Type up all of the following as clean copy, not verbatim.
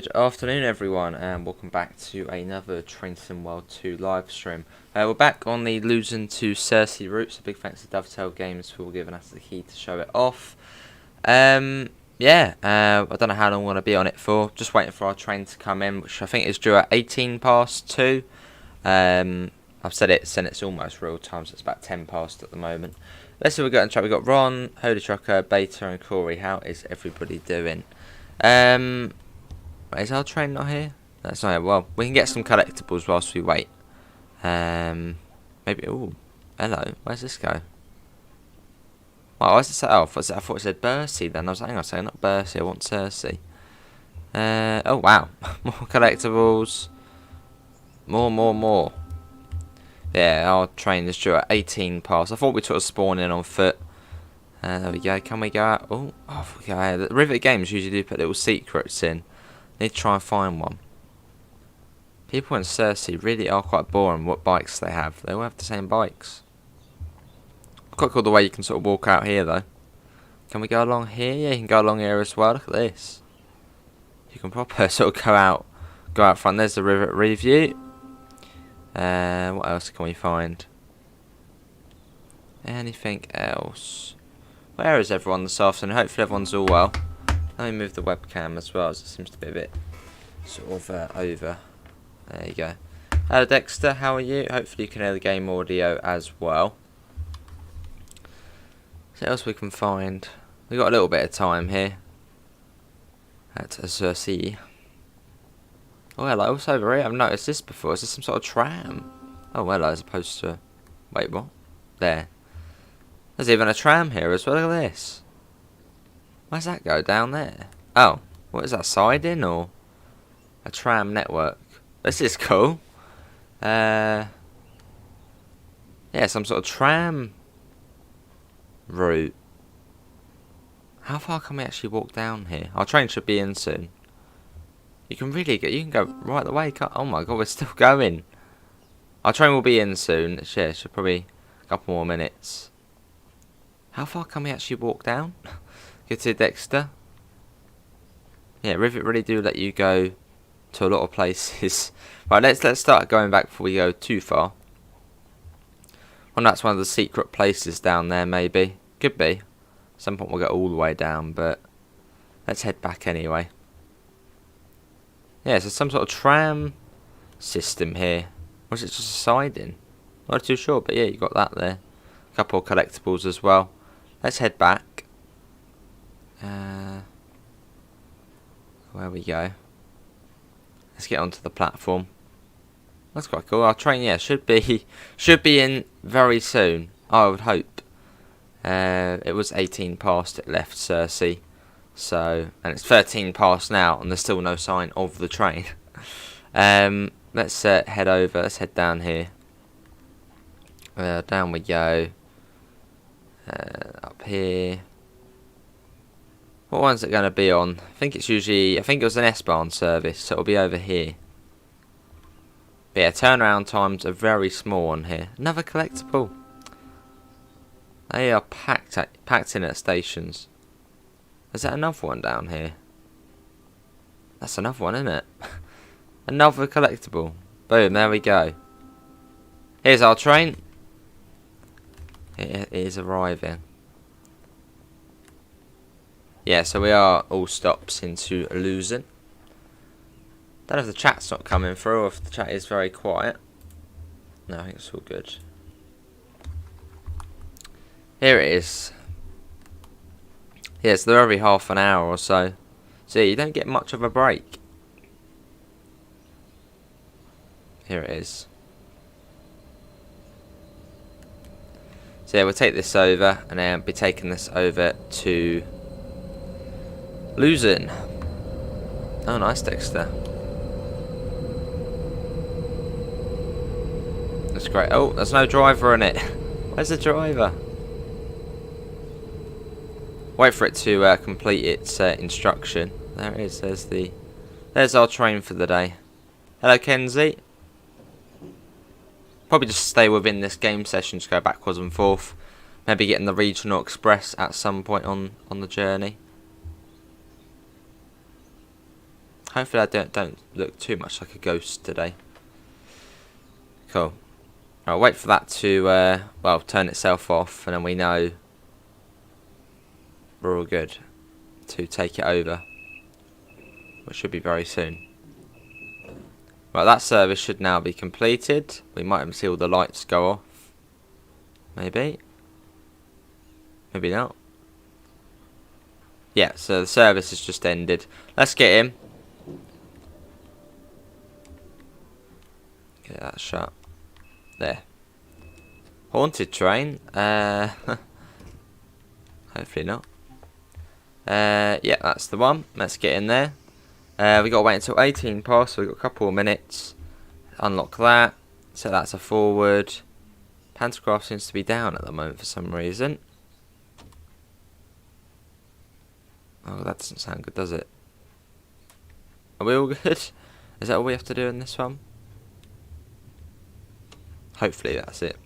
Good afternoon everyone and welcome back to another Train Sim World 2 live stream. We're back on the Luzern to Sursee route, so big thanks to Dovetail Games for giving us the key to show it off. I don't know how long we're going to be on it for, just waiting for our train to come in, which I think is due at 18 past 2. I've said it's almost real time, so it's about 10 past at the moment. Let's see what we've got in chat. We've got Ron, Holy Trucker, Beta and Corey. How is everybody doing? Is our train not here? That's not here. Well, we can get some collectibles whilst we wait. Maybe. Oh, hello. Where's this go? Well, why does it say? Oh, I thought it said Bursey then. I was like, hang on a second, not Bursey. I want Sursee. Oh wow, more collectibles. More. Yeah, our train is due at 18 past. I thought we took a spawn in on foot. There we go. Can we go out? Oh, okay. The Rivet Games usually do put little secrets in. Need to try and find one. People in Sursee really are quite boring what bikes they have. They all have the same bikes. Quite cool the way you can sort of walk out here though. Can we go along here? Yeah, you can go along here as well. Look at this. You can proper sort of go out front. There's the Rivet Review. What else can we find? Anything else? Where is everyone this afternoon? Hopefully everyone's all well. Let me move the webcam as well, as it seems to be a bit sort of over. There you go. Hello Dexter, how are you? Hopefully you can hear the game audio as well. So what else we can find? We've got a little bit of time here. At Sursee. Oh hello, what's over here? I've noticed this before. Is this some sort of tram? Oh hello, as opposed to... Wait, what? There. There's even a tram here as well, look at this. Where's that go down there? Oh, what is that, siding or a tram network? This is cool. Yeah, some sort of tram route. How far can we actually walk down here? Our train should be in soon. You can go right the way. Oh my god, we're still going. Our train will be in soon. Yeah, should probably a couple more minutes. How far can we actually walk down? Go to Dexter. Yeah, Rivet really do let you go to a lot of places. Right, let's start going back before we go too far. Well, that's one of the secret places down there, maybe. Could be. At some point we'll get all the way down, but let's head back anyway. Yeah, so some sort of tram system here. Or is it just a siding? Not too sure, but yeah, you got that there. A couple of collectibles as well. Let's head back. Where we go. Let's get onto the platform. That's quite cool. Our train, yeah, should be in very soon. I would hope. It was 18 past it left Sursee, so and it's 13 past now, and there's still no sign of the train. Let's head over. Let's head down here. Down we go. Up here. What one's it going to be on? I think it was an S-Bahn service, so it'll be over here. But yeah, turnaround times are very small on here. Another collectible. They are packed in at stations. Is that another one down here? That's another one, isn't it? Another collectible. Boom, there we go. Here's our train. It is arriving. Yeah, so we are all stops into Luzern. Don't know if the chat's not coming through or if the chat is very quiet. No, I think it's all good. Here it is. Yeah, so they're every half an hour or so. So yeah, you don't get much of a break. Here it is. So yeah, we'll take this over and then be taking this over to Luzern. Oh, nice, Dexter. That's great. Oh, there's no driver in it. Where's the driver? Wait for it to complete its instruction. There it is. There's our train for the day. Hello, Kenzie. Probably just stay within this game session, just go backwards and forth. Maybe getting the regional express at some point on the journey. Hopefully I don't look too much like a ghost today. Cool. I'll wait for that to, well, turn itself off, and then we know we're all good to take it over, which should be very soon. Right, that service should now be completed. We might even see all the lights go off. Maybe. Maybe not. Yeah, so the service has just ended. Let's get in. Get that shut. There. Haunted train. Hopefully not. Yeah, that's the one. Let's get in there. We got to wait until 18 past, so we've got a couple of minutes. Unlock that. So that's a forward. Pantograph seems to be down at the moment for some reason. Oh, that doesn't sound good, does it? Are we all good? Is that all we have to do in this one? Hopefully that's it.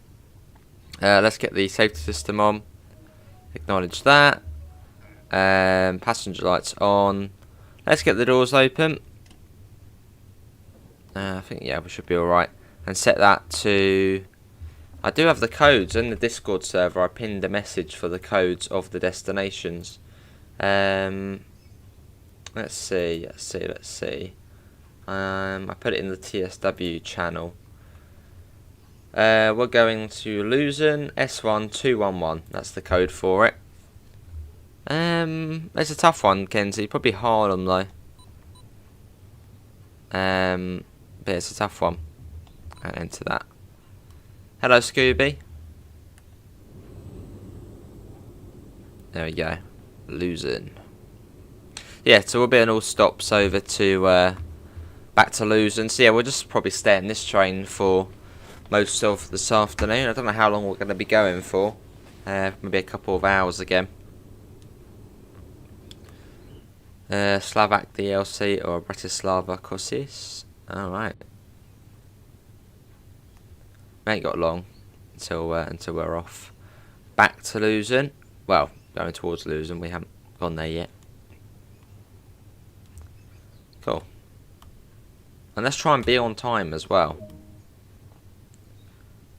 Let's get the safety system on. Acknowledge that. Passenger lights on. Let's get the doors open. I think, yeah, we should be alright. And set that to... I do have the codes in the Discord server. I pinned a message for the codes of the destinations. Let's see. I put it in the TSW channel. We're going to Luzern, S1211. That's the code for it. It's a tough one, Kenzie. Probably hard on though. But it's a tough one. I'll enter that. Hello, Scooby. There we go. Luzern. Yeah, so we'll be on all stops over to back to Luzern. So yeah, we'll just probably stay in this train for most of this afternoon. I don't know how long we're going to be going for. Maybe a couple of hours again. Slovak DLC or Bratislava Košice. Alright. Ain't got long until we're off. Back to Luzern. Well, going towards Luzern. We haven't gone there yet. Cool. And let's try and be on time as well.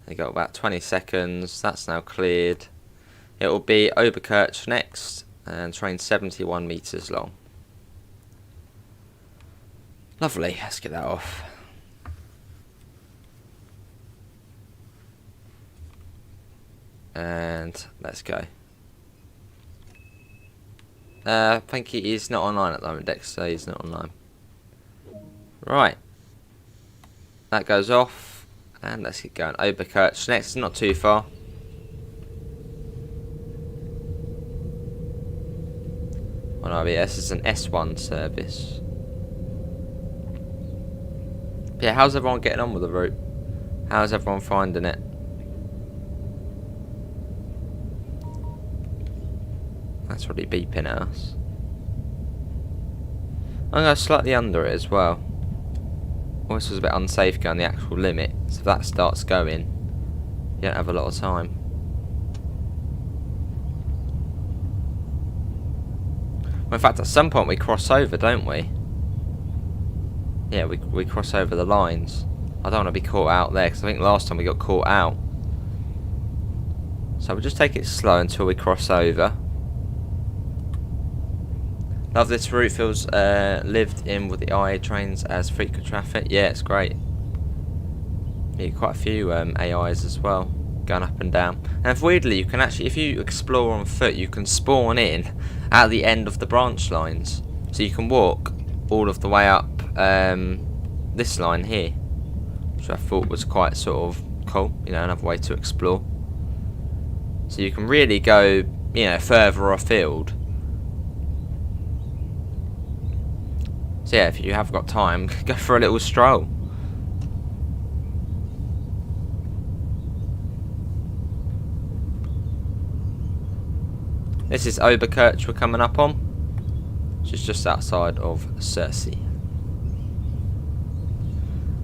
They got about 20 seconds. That's now cleared. It will be Oberkirch next, and train 71 meters long. Lovely. Let's get that off. And let's go. I think he is not online at the moment. Dexter, he's not online. Right. That goes off. And let's get going. Oberkirch next. Not too far. On RBS is an S1 service. But yeah, how's everyone getting on with the route? How's everyone finding it? That's really beeping at us. I'm going slightly under it as well. Oh, this was a bit unsafe going the actual limit. So if that starts going, you don't have a lot of time. Well, in fact, at some point we cross over, don't we? Yeah, we cross over the lines. I don't want to be caught out there, because I think last time we got caught out. So we'll just take it slow until we cross over. Love this route. Feels lived in with the IA trains as frequent traffic. Yeah, it's great. Yeah, quite a few AIs as well, going up and down. And weirdly, you can actually, if you explore on foot, you can spawn in at the end of the branch lines. So you can walk all of the way up this line here, which I thought was quite sort of cool. You know, another way to explore. So you can really go, you know, further afield. So yeah, if you have got time, go for a little stroll. This is Oberkirch we're coming up on, which is just outside of Sursee.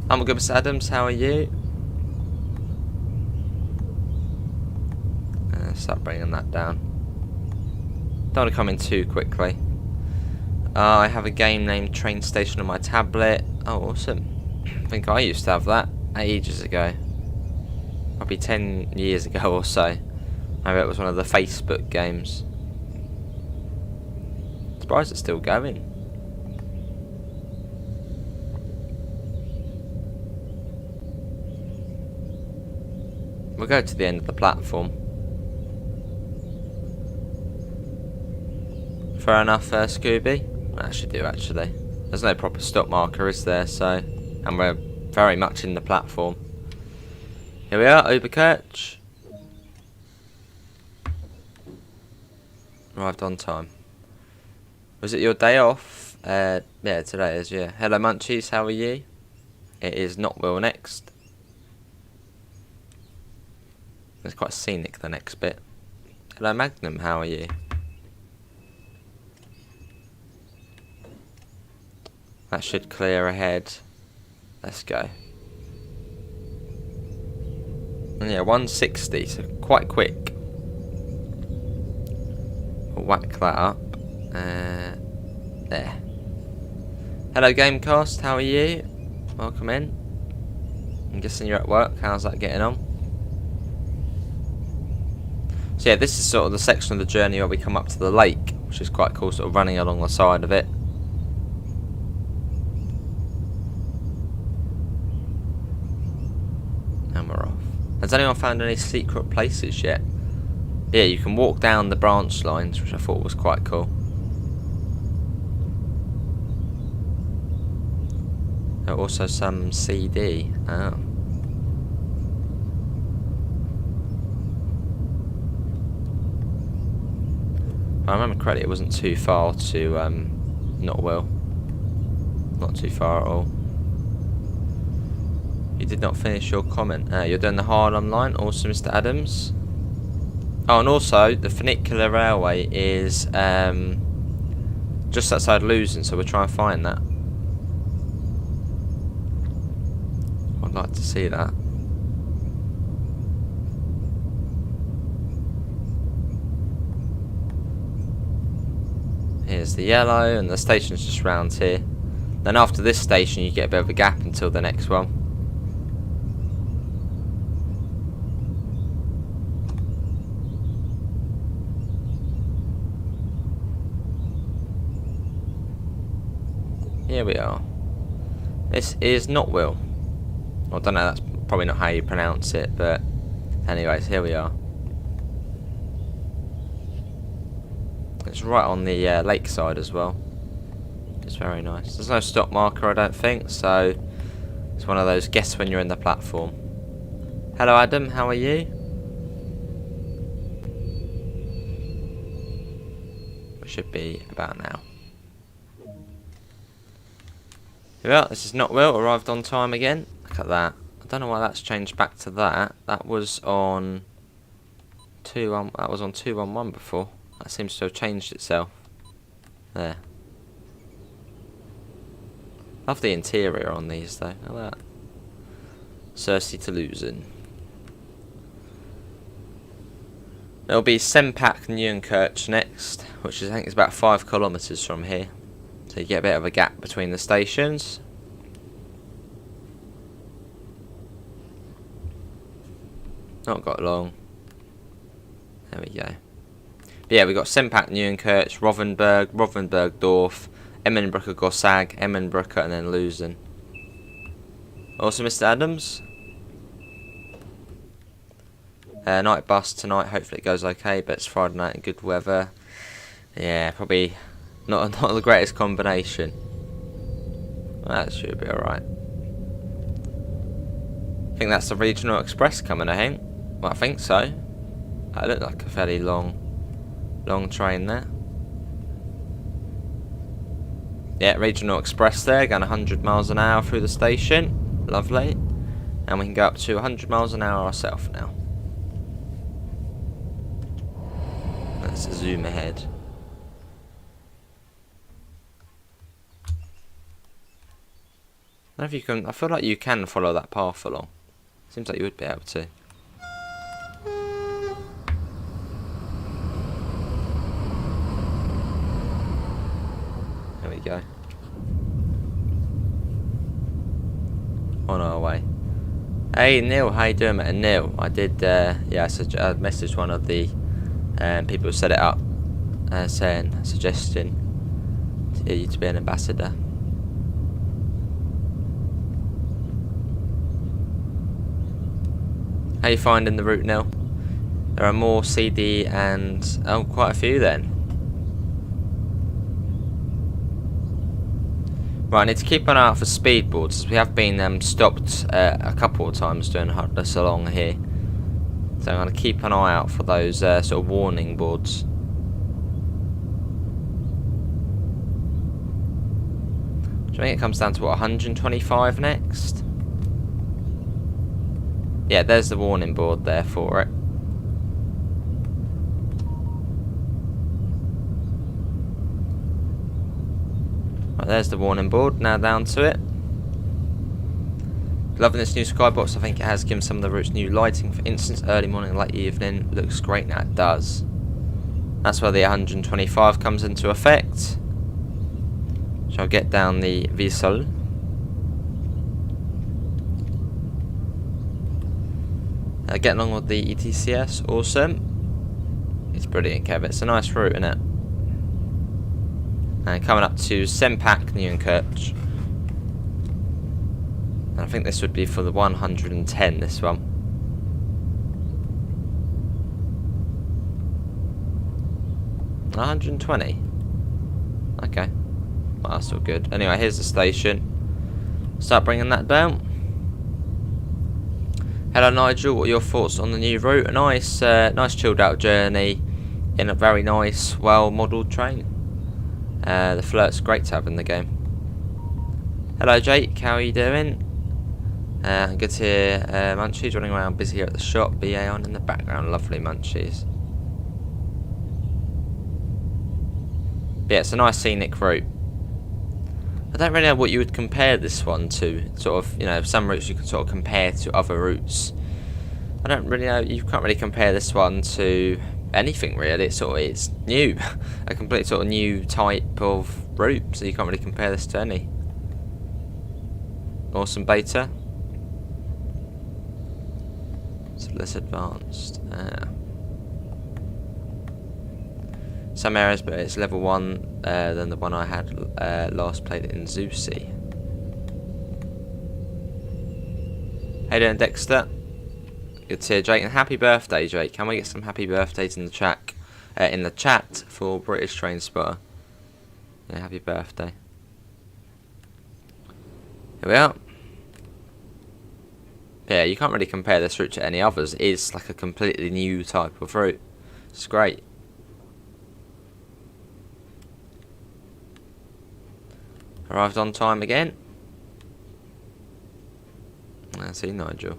I'm good, Mr. Adams. How are you? Start bringing that down. Don't want to come in too quickly. I have a game named Train Station on my tablet. Oh, awesome. I think I used to have that ages ago. Probably 10 years ago or so. Maybe it was one of the Facebook games. Surprised it's still going. We'll go to the end of the platform. Fair enough, Scooby. I should do, actually. There's no proper stop marker, is there? So, and we're very much in the platform. Here we are, Oberkirch. Arrived on time. Was it your day off? Yeah, today is, yeah. Hello, Munchies, how are you? It is Notwell next. It's quite scenic, the next bit. Hello, Magnum, how are you? That should clear ahead. Let's go. And yeah, 160, so quite quick. We'll whack that up. There. Hello, Gamecast, how are you? Welcome in. I'm guessing you're at work. How's that getting on? So yeah, this is sort of the section of the journey where we come up to the lake, which is quite cool, sort of running along the side of it. And we're off. Has anyone found any secret places yet? Yeah, you can walk down the branch lines, which I thought was quite cool. There are also some CD. Oh. If I remember correctly, it wasn't too far to Notwell. Not too far at all. You did not finish your comment. You're doing the Harlem line. Also, Mr. Adams. Oh, and also, the Funicular Railway is just outside Luzern, so we'll try and find that. I'd like to see that. Here's the yellow, and the station's just round here. Then after this station, you get a bit of a gap until the next one. Here we are. This is Notwell. I don't know, that's probably not how you pronounce it, but anyways, here we are. It's right on the lakeside as well. It's very nice. There's no stop marker, I don't think, so it's one of those guess when you're in the platform. Hello, Adam, how are you? It should be about now. Here we are, this is Notwell, arrived on time again. Look at that. I don't know why that's changed back to that. That was on 211 before. That seems to have changed itself. There. Love the interior on these though. Look at that. Sursee to Luzern. There'll be Sempak Neunkirch next, which is, I think is about 5 kilometres from here. So you get a bit of a gap between the stations. Not got long. There we go. But yeah, we've got Sempak Neunkirch, Rovensburg Dorf, Emmenbrücke Gossag, Emmenbrücke, and then Luzern. Also, Mr. Adams. Night bus tonight. Hopefully it goes okay, but it's Friday night and good weather. Yeah, probably not the greatest combination. Well, that should be alright. I think that's the Regional Express coming, I think. Well, I think so. That looked like a fairly long train there. Yeah, Regional Express there, going 100 miles an hour through the station. Lovely. And we can go up to 100 miles an hour ourselves now. Let's zoom ahead. I don't know if you can. I feel like you can follow that path along. Seems like you would be able to. There go. On our way. Hey Neil, how you doing, mate? Neil, I did, yeah, I messaged one of the people who set it up, suggesting you to be an ambassador. How you finding the route, Neil? There are more CD and quite a few then. Right, I need to keep an eye out for speedboards. We have been stopped a couple of times doing this along here, so I'm going to keep an eye out for those sort of warning boards. Do you think it comes down to what, 125 next? Yeah, there's the warning board there for it. Right, there's the warning board, now down to it. Loving this new skybox. I think it has given some of the routes new lighting. For instance, early morning, late evening. Looks great now, it does. That's where the 125 comes into effect. So I'll get down the Wiesel. Getting along with the ETCS, awesome. It's brilliant, Kev. It's a nice route, isn't it? And coming up to Sempak, Nieuwenkirch. And I think this would be for the 110, this one. $120. Okay. Well, that's all good. Anyway, here's the station. Start bringing that down. Hello Nigel, what are your thoughts on the new route? A nice, nice chilled out journey in a very nice, well modelled train. The flirt's great to have in the game. Hello Jake, how are you doing? Good to hear Munchies running around busy here at the shop. BA on in the background, lovely Munchies. But yeah, it's a nice scenic route. I don't really know what you would compare this one to. Sort of, you know, some routes you can sort of compare to other routes. I don't really know. You can't really compare this one to anything really. It's new, a complete sort of new type of route. So you can't really compare this to any. Awesome beta. So less advanced. Some areas, but it's level 1 than the one I had last played in Sursee. Hey doing, Dexter? Good to hear, Jake, and happy birthday, Jake. Can we get some happy birthdays in the chat for British Train Spotter? Yeah, happy birthday. Here we are. Yeah, you can't really compare this route to any others. It is like a completely new type of route. It's great. Arrived on time again. I see Nigel.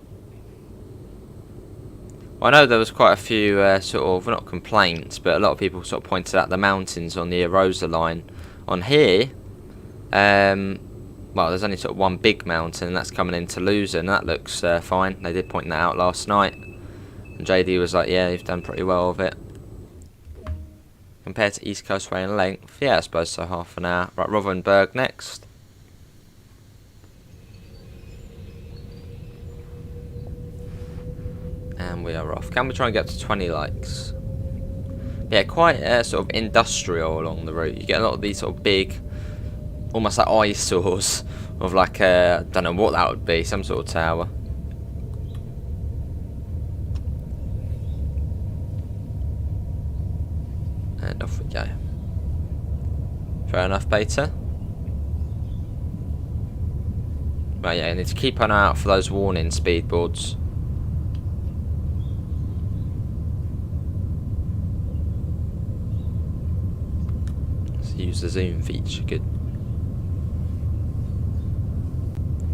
Well, I know there was quite a few sort of, not complaints, but a lot of people sort of pointed out the mountains on the Arosa line. On here, well, there's only sort of one big mountain, and that's coming into Luzern. That looks fine. They did point that out last night. And JD was like, yeah, you've done pretty well with it. Compared to East Coast Way in length, yeah, I suppose so, half an hour. Right, Rothenburg next. And we are off. Can we try and get to 20 likes? Yeah, quite sort of industrial along the route. You get a lot of these sort of big, almost like eyesores of like I don't know what that would be, some sort of tower. And off we go. Fair enough, beta. Right, yeah, I need to keep an eye out for those warning speed boards. Let's use the zoom feature, good.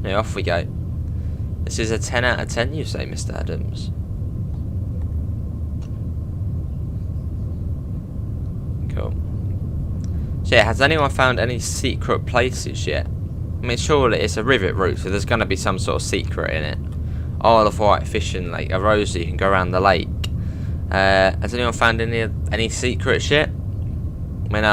Yeah, off we go. This is a 10 out of 10, you say, Mr. Adams? Cool. So yeah, has anyone found any secret places yet? I mean, surely it's a rivet route, so there's going to be some sort of secret in it. Isle of Wight Fishing Lake, Arosa, you can go around the lake. Has anyone found any secrets yet? I mean,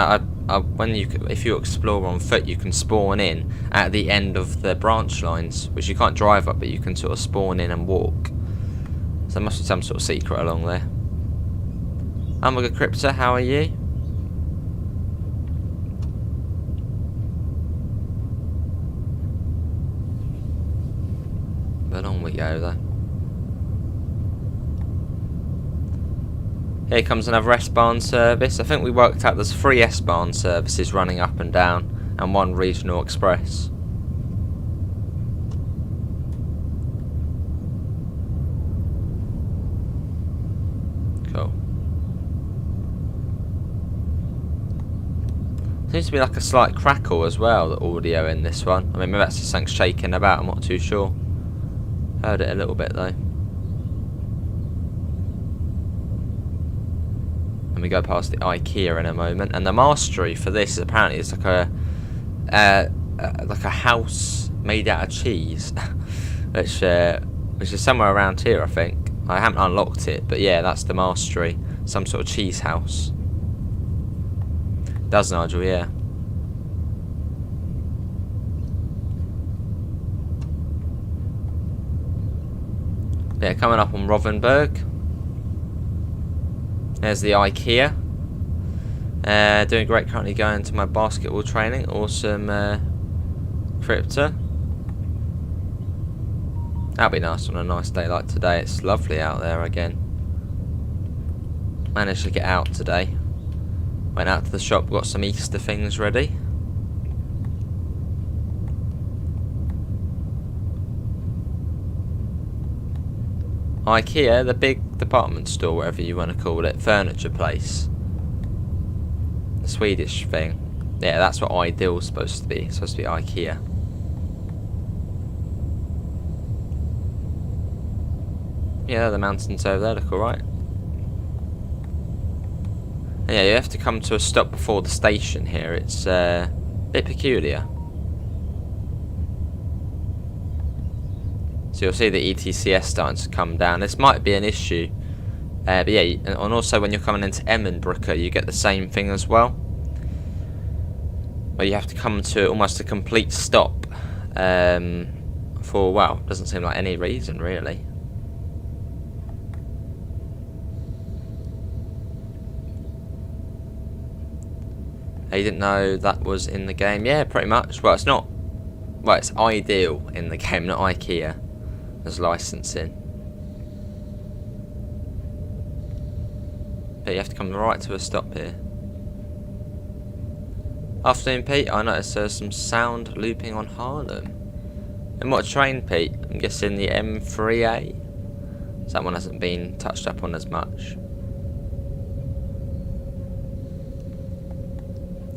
if you explore on foot, you can spawn in at the end of the branch lines, which you can't drive up, but you can sort of spawn in and walk. So there must be some sort of secret along there. Omega Crypto, how are you? But on we go though. Here comes another S-Bahn service. I think we worked out there's 3 S-Bahn services running up and down, and 1 regional express. Cool. Seems to be like a slight crackle as well, the audio in this one. I mean, maybe that's just something shaking about, I'm not too sure. Heard it a little bit though. And we go past the IKEA in a moment, and the mastery for this is apparently it's like a house made out of cheese, which is somewhere around here, I think. I haven't unlocked it, but yeah, that's the mastery, some sort of cheese house. Does Nigel? Yeah. Yeah, coming up on Rothenburg. There's the IKEA. Doing great, currently going to my basketball training. Awesome crypto. That'll be nice on a nice day like today. It's lovely out there again. Managed to get out today. Went out to the shop, got some Easter things ready. IKEA, the big department store, whatever you want to call it, furniture place. The Swedish thing. Yeah, that's what Ideal's supposed to be. It's supposed to be IKEA. Yeah, the mountains over there look alright. Yeah, you have to come to a stop before the station here. It's a bit peculiar. So you'll see the ETCS starting to come down. This might be an issue. But yeah, and also when you're coming into Emmenbrücke, you get the same thing as well. Where you have to come to almost a complete stop. For, well, doesn't seem like any reason, really. You didn't know that was in the game? Yeah, pretty much. Well, it's not. Well, it's Ideal in the game, not IKEA. As licensing. But you have to come right to a stop here. Afternoon, Pete. I noticed there's some sound looping on Harlem. And what train, Pete? I'm guessing the M3A. So that one hasn't been touched up on as much.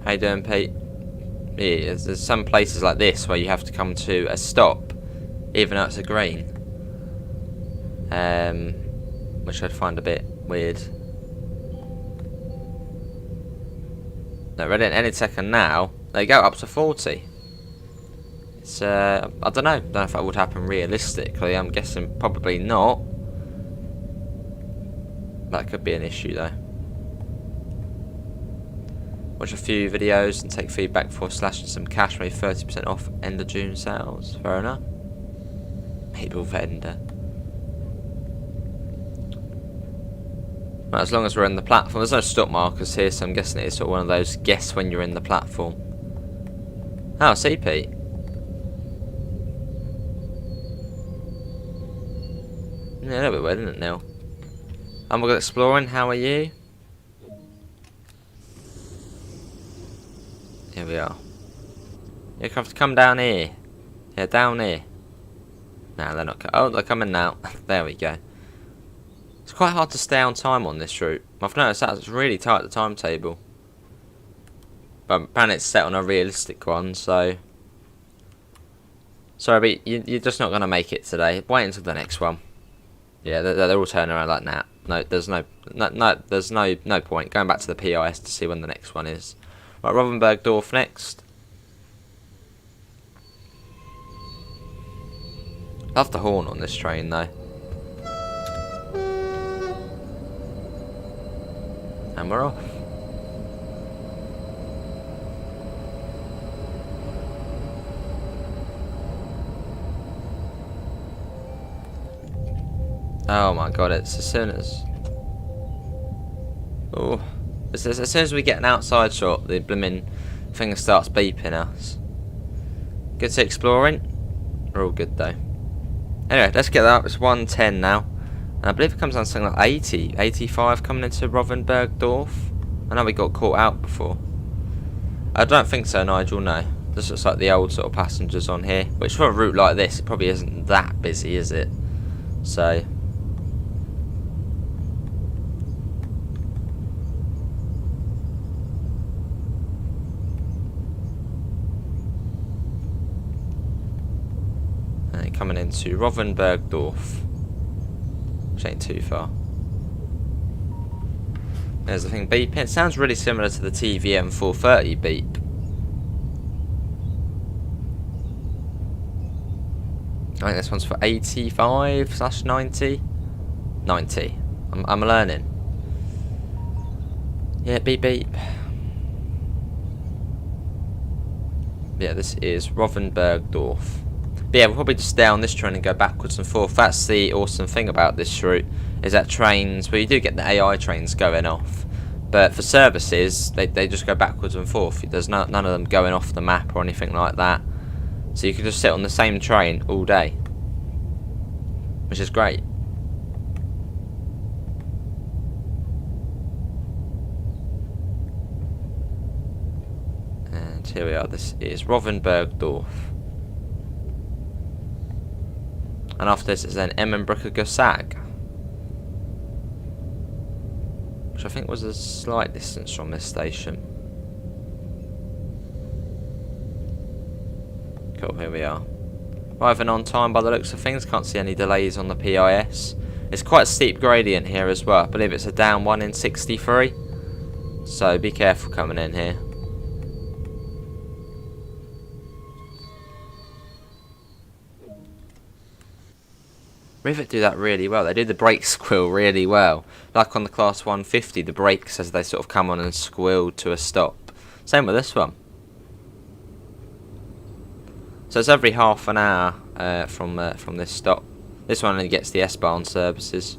How you doing, Pete? Yeah, there's some places like this where you have to come to a stop, even though it's a green. Which I'd find a bit weird. No, ready any second now. They go up to 40. It's I don't know. Don't know if that would happen realistically. I'm guessing probably not. That could be an issue though. Watch a few videos and take feedback before slashing some cash. Maybe 30% off end of June sales. Fair enough. Mabel vendor. Right, as long as we're in the platform. There's no stop markers here, so I'm guessing it's sort of one of those guess when you're in the platform. Oh, see, Pete. Yeah, a little bit weird, isn't it, Neil? I'm going exploring. How are you? Here we are. You have to come down here. Yeah, down here. No, they're not. Oh, they're coming now. There we go. It's quite hard to stay on time on this route. I've noticed that it's really tight, the timetable. But apparently it's set on a realistic one, so... Sorry, but you're just not going to make it today. Wait until the next one. Yeah, they're all turning around like that. No, there's no point going back to the PIS to see when the next one is. Right, Rothenburg Dorf next. Love the horn on this train though. And we're off. Oh my god, it's as soon as... Oh. As soon as we get an outside shot, the blooming thing starts beeping us. Good to exploring. We're all good though. Anyway, let's get that up. It's 110 now. And I believe it comes down to something like 80, 85 coming into Rovensbergdorf. I know we got caught out before. I don't think so, Nigel, no. This looks like the old sort of passengers on here. Which for a route like this, it probably isn't that busy, is it? So... coming into Rovensbergdorf, which ain't too far. There's the thing beeping. It sounds really similar to the TVM 430 beep. I think this one's for 85/90. 90. I'm learning. Yeah, beep beep. Yeah, this is Rovensbergdorf. But yeah, we'll probably just stay on this train and go backwards and forth. That's the awesome thing about this route, is that trains, well, you do get the AI trains going off, but for services, they just go backwards and forth. There's none of them going off the map or anything like that. So you can just sit on the same train all day, which is great. And here we are, this is Rovensbergdorf. And after this is then Emmenbrücke Gesag, which I think was a slight distance from this station. Cool, here we are. Arriving on time by the looks of things, can't see any delays on the PIS. It's quite a steep gradient here as well, I believe it's a down 1 in 63. So be careful coming in here. Rivet do that really well. They do the brake squill really well. Like on the Class 150, the brakes as they sort of come on and squill to a stop. Same with this one. So it's every half an hour from this stop. This one only gets the S-Bahn services.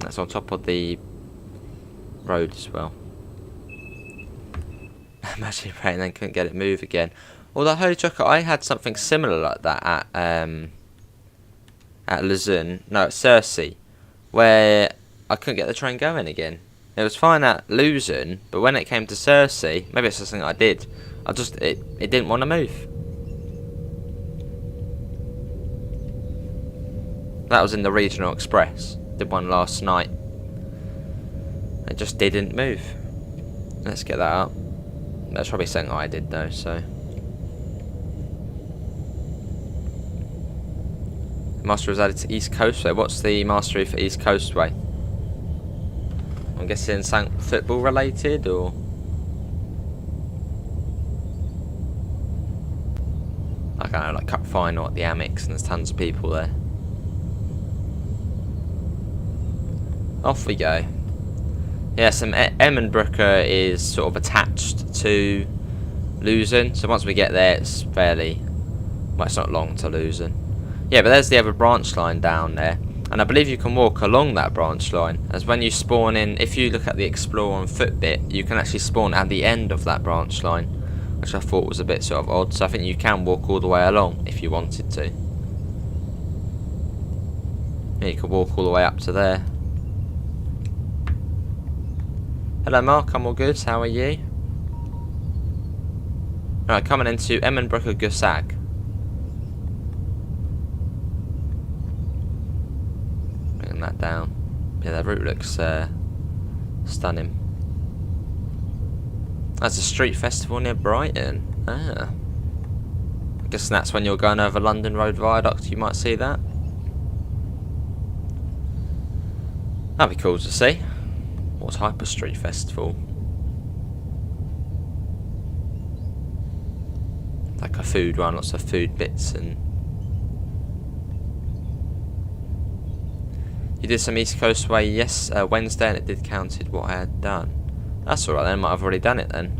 That's on top of the road as well. Imagine praying then couldn't get it move again. Although holy chocolate, I had something similar like that at Luzern, no, at Sursee, where I couldn't get the train going again. It was fine at Luzern, but when it came to Sursee, maybe it's something I did, it didn't want to move. That was in the Regional Express. Did one last night. It just didn't move. Let's get that up. That's probably something I did though, so. Master was added to East Coastway. What's the mastery for East Coastway? I'm guessing something football related, or? I don't know, like cup final at the Amex, and there's tons of people there. Off we go. Yes, Emmenbrücke is sort of attached to Luzern, so once we get there, it's fairly, well, it's not long to Luzern. Yeah, but there's the other branch line down there, and I believe you can walk along that branch line, as when you spawn in, if you look at the Explore on foot bit, you can actually spawn at the end of that branch line, which I thought was a bit sort of odd, so I think you can walk all the way along if you wanted to. Yeah, you can walk all the way up to there. Hello Mark, I'm all good, how are you? Right, coming into Emmenbrücke Gesag. Bringing that down. Yeah, that route looks stunning. That's a street festival near Brighton. Ah. I guess that's when you're going over London Road Viaduct, you might see that. That'd be cool to see. What type of street festival? Like a food one, lots of food bits, and you did some East Coast Way, yes, Wednesday, and it did counted what I had done. That's alright then, I might have already done it then.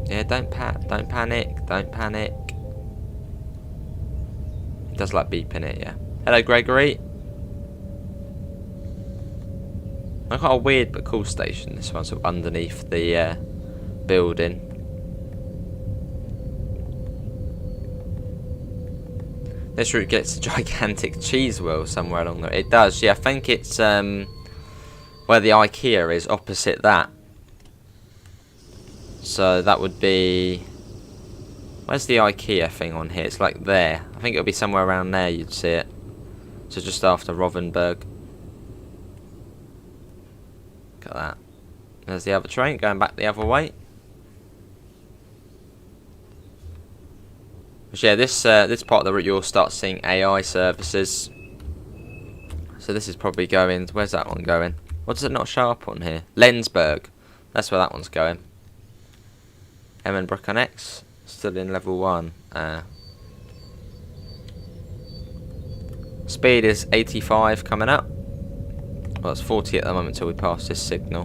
Yeah, don't panic, don't panic. It does like beeping it, yeah. Hello, Gregory. I've got a weird but cool station. This one's sort of underneath the building. This route gets a gigantic cheese wheel somewhere along there. It does, yeah. I think it's where the IKEA is, opposite that. So that would be... Where's the IKEA thing on here? It's like there. I think it'll be somewhere around there you'd see it. So just after Rothenburg. Look at that. There's the other train going back the other way. But yeah, this part of the route you'll start seeing AI services. So this is probably going... Where's that one going? What does it not show up on here? Lensburg. That's where that one's going. Emmenbrook on X. Still in level 1. Speed is 85 coming up. Well, it's 40 at the moment until we pass this signal.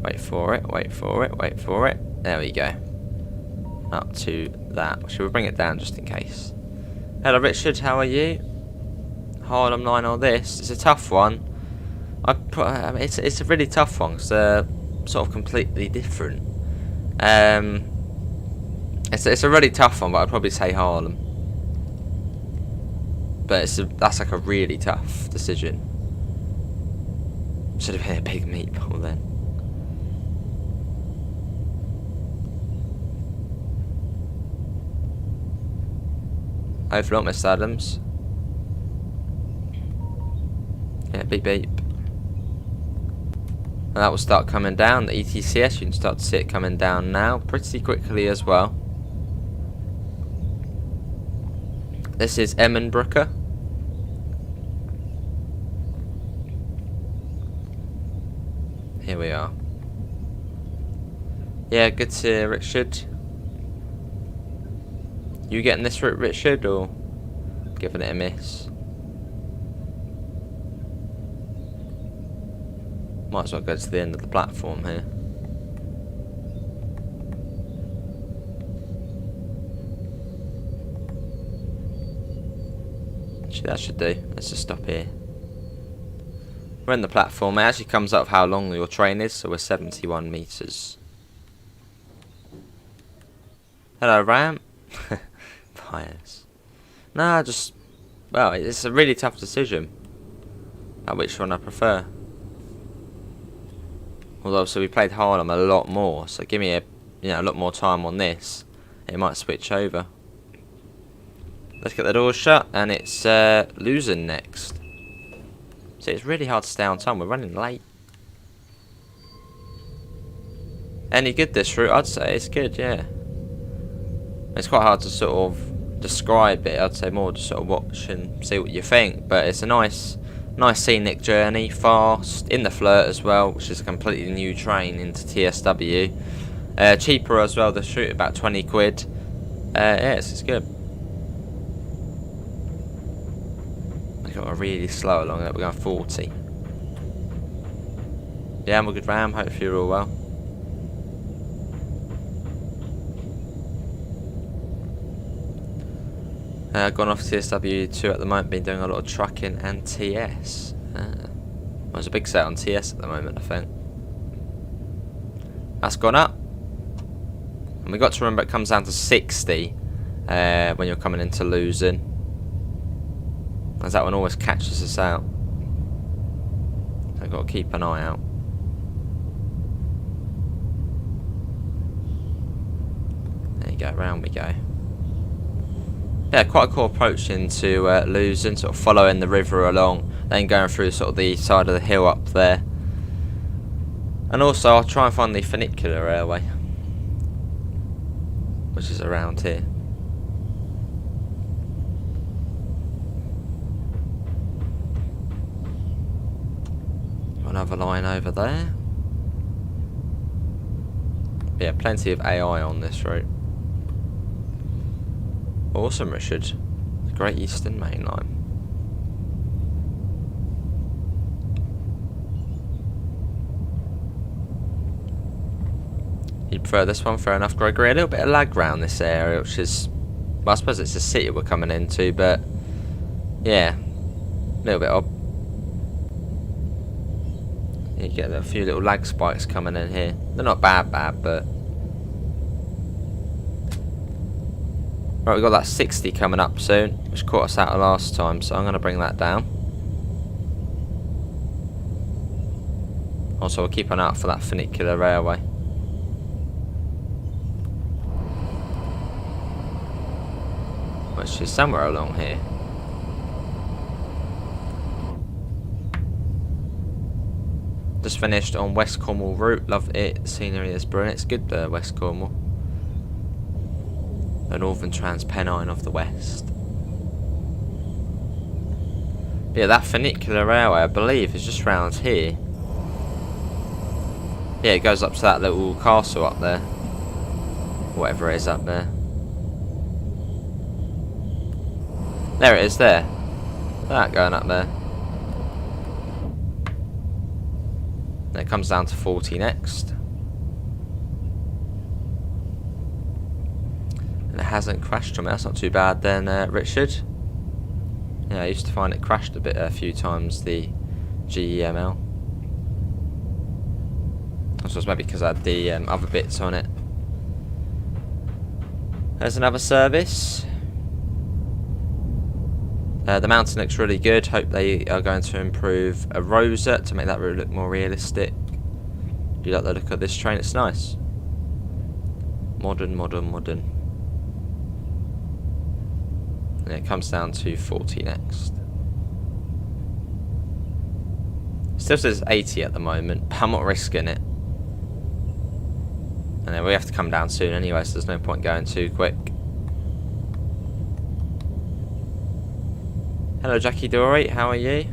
Wait for it, wait for it, wait for it. There we go. Up to that. Should we bring it down just in case? Hello Richard, how are you? Harlem line or this? It's a tough one. It's a really tough one because they're sort of completely different. It's a really tough one, but I'd probably say Harlem. But that's like a really tough decision. Should have been a big meatball then. Overlook, Mr. Adams. Yeah, beep beep. And that will start coming down. The ETCS, you can start to see it coming down now pretty quickly as well. This is Emmenbrook. Here we are. Yeah, good to hear, Richard. You getting this route, Richard, or giving it a miss? Might as well go to the end of the platform here. Actually, that should do. Let's just stop here. We're in the platform. It actually comes up how long your train is, so we're 71 metres. Hello, Ram. Pious. Nah, just... Well, it's a really tough decision. Which one I prefer. Although, so we played Harlem a lot more, so give me a lot more time on this. It might switch over. Let's get the doors shut, and it's Luzern next. So it's really hard to stay on time. We're running late. Any good this route? I'd say it's good, yeah. It's quite hard to sort of describe it. I'd say more just sort of watch and see what you think. But it's a nice scenic journey, fast, in the Flirt as well, which is a completely new train into TSW. Cheaper as well, this route, about 20 quid. Yeah, it's good. I got really slow along it, we're going 40. Yeah, I'm a good Ram, hopefully you're all well. Gone off TSW2 at the moment, been doing a lot of trucking and TS. Well, there's a big set on TS at the moment, I think. That's gone up. And we've got to remember it comes down to 60 when you're coming into Luzern. As that one always catches us out. So I've got to keep an eye out. There you go, round we go. Yeah, quite a cool approach into Luzern, sort of following the river along, then going through sort of the side of the hill up there. And also I'll try and find the Funicular Railway, which is around here. Another line over there. But yeah, plenty of AI on this route. Awesome, Richard. The Great Eastern Main Line. You prefer this one? Fair enough, Gregory. A little bit of lag around this area, which is Well, I suppose it's a city we're coming into, but yeah, a little bit odd. You get a few little lag spikes coming in here. They're not bad, but right, we've got that 60 coming up soon, which caught us out of last time, so I'm going to bring that down. Also, we'll keep an eye out for that Funicular Railway. Which is somewhere along here. Just finished on West Cornwall route. Love it. The scenery is brilliant. It's good there, West Cornwall. The Northern Transpennine of the West. Yeah, that Funicular Railway, I believe, is just round here. Yeah, it goes up to that little castle up there. Whatever it is up there. There it is there. That going up there. Then it comes down to 40 next. And it hasn't crashed on me. That's not too bad then, Richard. Yeah, I used to find it crashed a few times, the GEML. I suppose maybe because I had the other bits on it. There's another service. The mountain looks really good. Hope they are going to improve a Rosa to make that route look more realistic. Do you like the look of this train? It's nice. Modern. And it comes down to 40 next. Still says 80 at the moment, but I'm not risking it. And then we have to come down soon anyway, so there's no point going too quick. Hello Jackie Dory, how are you?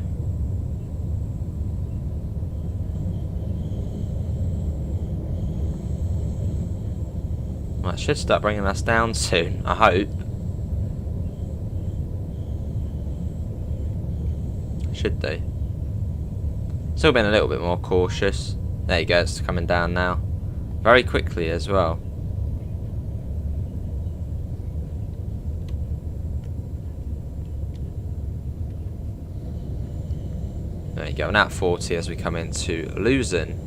Well, it should start bringing us down soon, I hope. Should do. Still been a little bit more cautious. There you go, it's coming down now. Very quickly as well. There you go, now at 40 as we come into Luzern.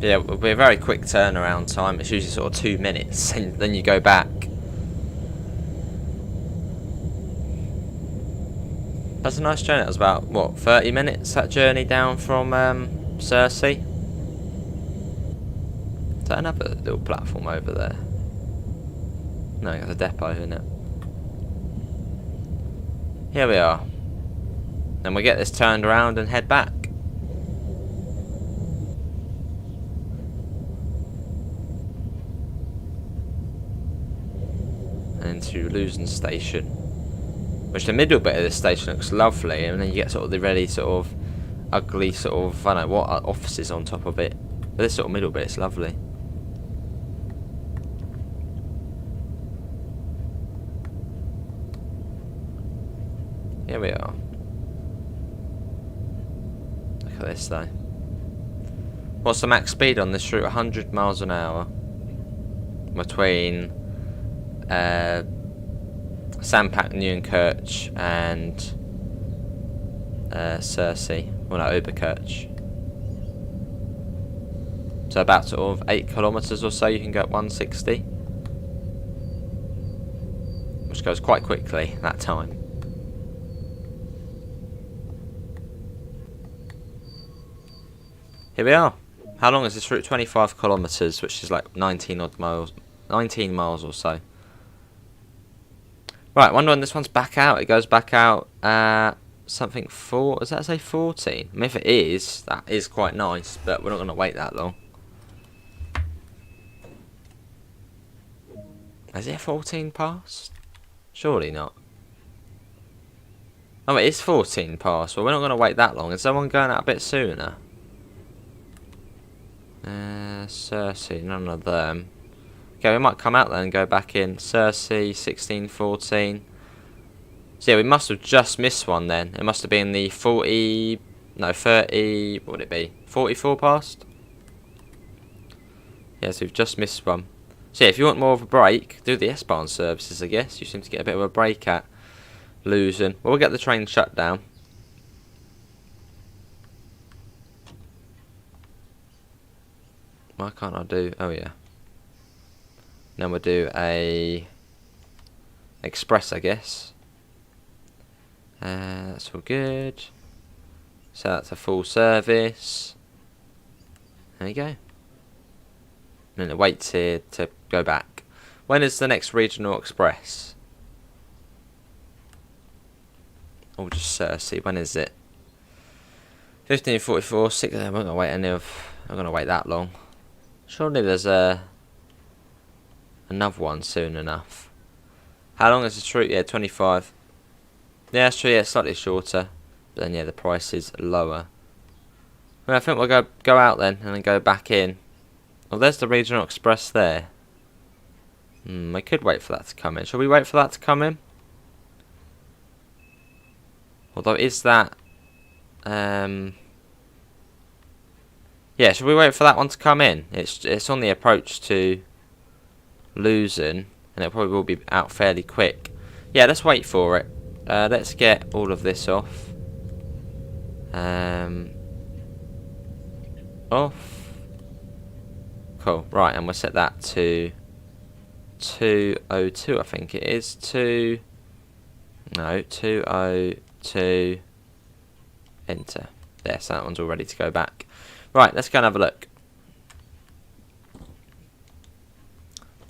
Yeah, it'll be a very quick turnaround time. It's usually sort of 2 minutes, and then you go back. That's a nice journey. It was about, what, 30 minutes, that journey down from Sursee? Is that another little platform over there? No, it's a depot, isn't it? Here we are. Then we get this turned around and head back. And into Luzern station. Which the middle bit of this station looks lovely, and then you get sort of the really sort of ugly sort of, I don't know what, offices on top of it. But this sort of middle bit's lovely. Here we are. Look at this though. What's the max speed on this route? 100 miles an hour. Between Sandpack, Neuenkirch and Sursee. Well, no, Oberkirch. So about sort of 8 kilometres or so you can go at 160. Which goes quite quickly that time. Here we are. How long is this route? 25 kilometres, which is like 19 miles or so. Right, wonder when this one's back out. It goes back out something 4. Does that say 14? I mean, if it is, that is quite nice, but we're not going to wait that long. Is it 14 past? Surely not. Oh, it is 14 past. Well, we're not going to wait that long. Is someone going out a bit sooner? Sursee, none of them. Okay, we might come out then and go back in. Sursee, 16, 14. So yeah, we must have just missed one then. It must have been the 40... No, 30... What would it be? 44 past? Yes, we've just missed one. So yeah, if you want more of a break, do the S-Bahn services, I guess. You seem to get a bit of a break at Luzern. Well, we'll get the train shut down. Why can't I do... Oh, yeah. Then we'll do a... Express, I guess. That's all good. So that's a full service. There you go. And then it waits here to go back. When is the next regional express? Or just Sursee. When is it? 15:44. 6. I'm not gonna wait I'm gonna wait that long. Surely there's another one soon enough. How long is this route? Yeah, 25. Yeah, that's true. Yeah, slightly shorter. But then yeah, the price is lower. Well, I think we'll go out then and then go back in. Well, there's the regional express there. I could wait for that to come in. Shall we wait for that to come in? Although, is that... Yeah, should we wait for that one to come in? It's on the approach to Luzern, and it probably will be out fairly quick. Yeah, let's wait for it. Let's get all of this off. Off. Cool. Right, and we'll set that to 202, I think it is. 202. Enter. There, so that one's all ready to go back. Right, let's go and have a look.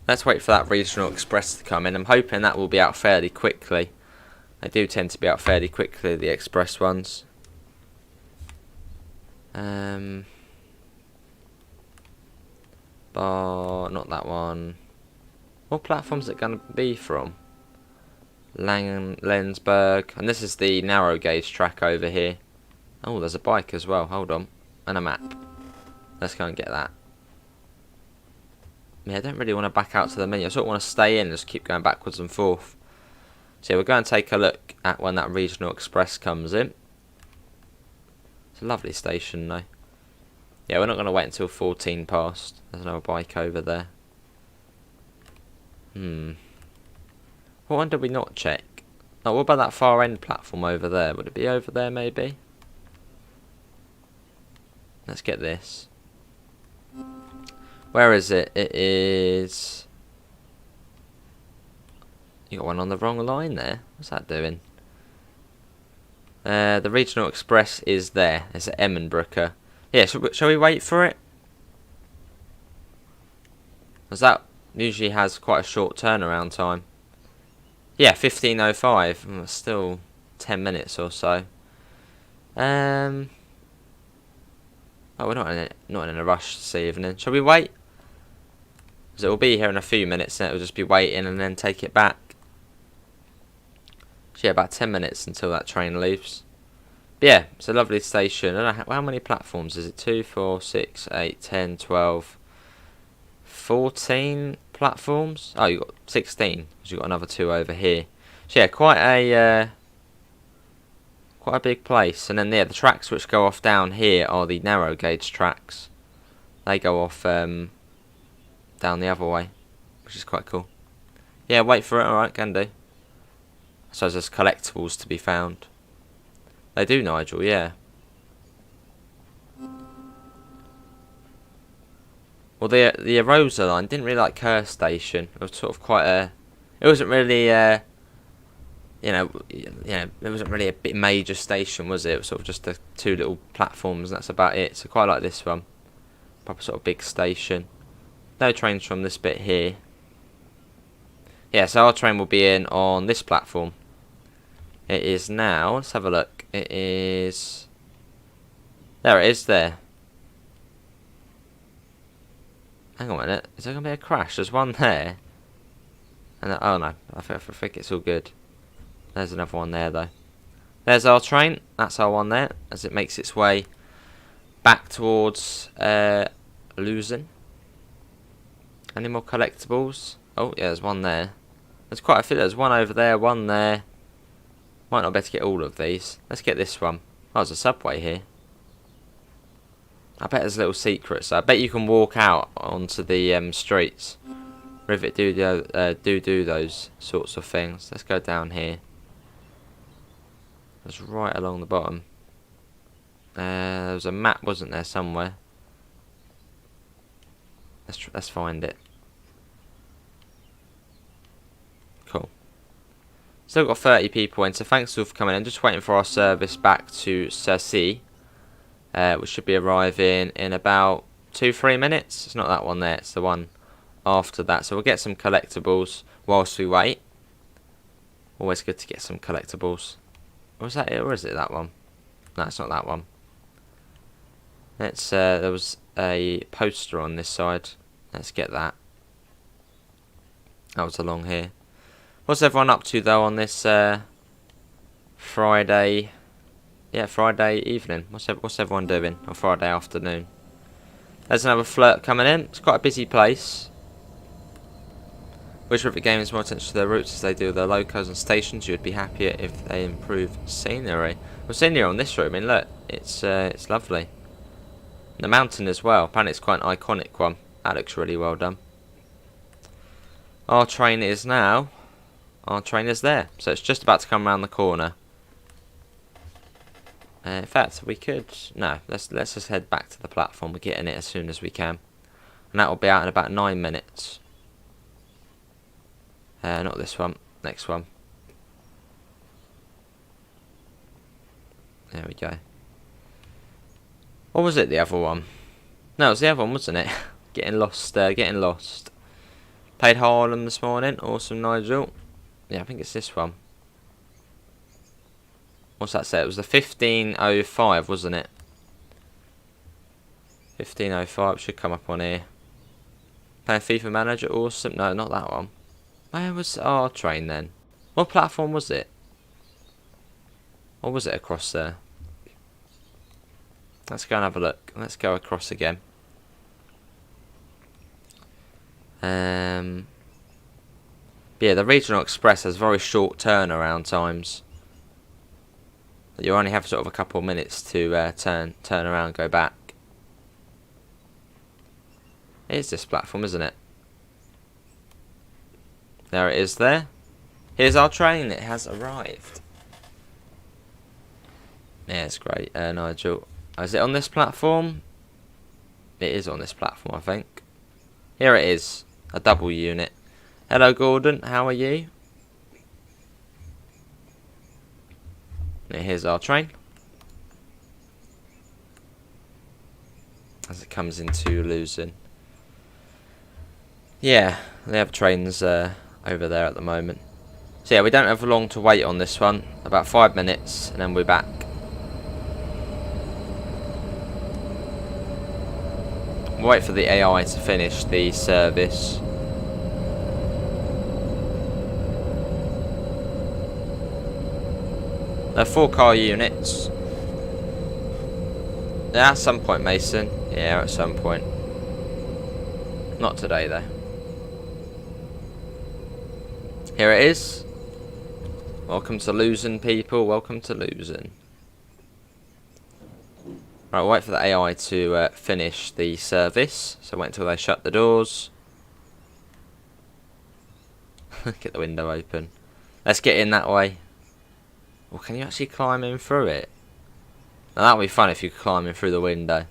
Let's wait for that regional express to come in. I'm hoping that will be out fairly quickly. They do tend to be out fairly quickly, the express ones. Bar, not that one. What platform's it going to be from? Lensburg. And this is the narrow gauge track over here. Oh, there's a bike as well. Hold on. And a map. Let's go and get that. Yeah, I don't really want to back out to the menu. I sort of want to stay in and just keep going backwards and forth. So yeah, we're going to take a look at when that regional express comes in. It's a lovely station though. Yeah, we're not going to wait until 14 past. There's another bike over there. What one did we not check? Oh, what about that far end platform over there? Would it be over there maybe? Let's get this. Where is it? It is... You got one on the wrong line there. What's that doing? The regional express is there. It's at Emmenbrücke. Yeah, shall we wait for it? Because that usually has quite a short turnaround time. Yeah, 15:05. Still 10 minutes or so. Oh, we're not in a rush this evening. Shall we wait? Because it will be here in a few minutes, and it will just be waiting and then take it back. So yeah, about 10 minutes until that train leaves. But yeah, it's a lovely station. I don't know how many platforms is it? 2, 4, 6, 8, 10, 12, 14 platforms. Oh, you got 16 because you got another 2 over here. So yeah, quite a big place. And then yeah, the tracks which go off down here are the narrow gauge tracks. They go off down the other way, which is quite cool. Yeah, wait for it. Alright, can do. So there's collectibles to be found. They do, Nigel, yeah. Well, the Rosa line didn't really like her station. It was sort of quite a... It wasn't really, it wasn't really a bit major station, was it? It was sort of just the 2 little platforms, and that's about it. So quite like this one. Proper sort of big station. No trains from this bit here. Yeah, so our train will be in on this platform. It is now, let's have a look. It is... There it is there. Hang on a minute, is there going to be a crash? There's one there. And oh no, I think it's all good. There's another one there though. There's our train, that's our one there, as it makes its way back towards Luzern. Any more collectibles? Oh yeah, there's one there. There's quite a few, there's one over there, one there. Might not be able to get all of these. Let's get this one. Oh, there's a subway here. I bet there's little secrets. I bet you can walk out onto the streets. Rivet do those sorts of things. Let's go down here. That's right along the bottom. There was a map, wasn't there, somewhere? Let's find it. Cool. Still got 30 people in, so thanks all for coming in. Just waiting for our service back to Sursee, which should be arriving in about 2-3 minutes. It's not that one there, it's the one after that. So we'll get some collectibles whilst we wait. Always good to get some collectibles. Or is that it, or is it that one? No, it's not that one. Let's. There was a poster on this side. Let's get that. That was along here. What's everyone up to though on this Friday? Yeah, Friday evening. What's everyone doing on Friday afternoon? There's another flirt coming in. It's quite a busy place. Which Rivet Game is more attention to their routes as they do their locos and stations. You would be happier if they improve scenery. Well, scenery on this route, I mean, look, it's lovely. The mountain as well. Apparently, it's quite an iconic one. That looks really well done. Our train is now. Our train is there, so it's just about to come around the corner. In fact, we could. No, let's just head back to the platform. We're getting it as soon as we can, and that will be out in about 9 minutes. Not this one. Next one. There we go. What was it? The other one? No, it was the other one, wasn't it? Getting lost. Getting lost. Played Harlem this morning. Awesome, Nigel. Yeah, I think it's this one. What's that say? It was the 1505, wasn't it? 1505 should come up on here. Playing FIFA Manager. Awesome. No, not that one. Where was our train then? What platform was it? Or was it across there? Let's go and have a look. Let's go across again. Yeah, the Regional Express has very short turnaround times. You only have sort of a couple of minutes to turn around and go back. It is this platform, isn't it? There it is there. Here's our train. It has arrived. Yeah, it's great, Nigel. Is it on this platform? It is on this platform, I think. Here it is. A double unit. Hello, Gordon. How are you? Yeah, here's our train. As it comes into Luzern. Yeah, they have trains over there at the moment. So yeah, we don't have long to wait on this one. About 5 minutes, and then we're back. We'll wait for the AI to finish the service. There are 4 car units. Yeah, at some point, Mason. Yeah, at some point. Not today, though. Here it is. Welcome to Luzern, people. Welcome to Luzern. Right, we'll wait for the AI to finish the service. So wait until they shut the doors. Get the window open. Let's get in that way. Well, can you actually climb in through it? Now that would be fun if you could climb in through the window.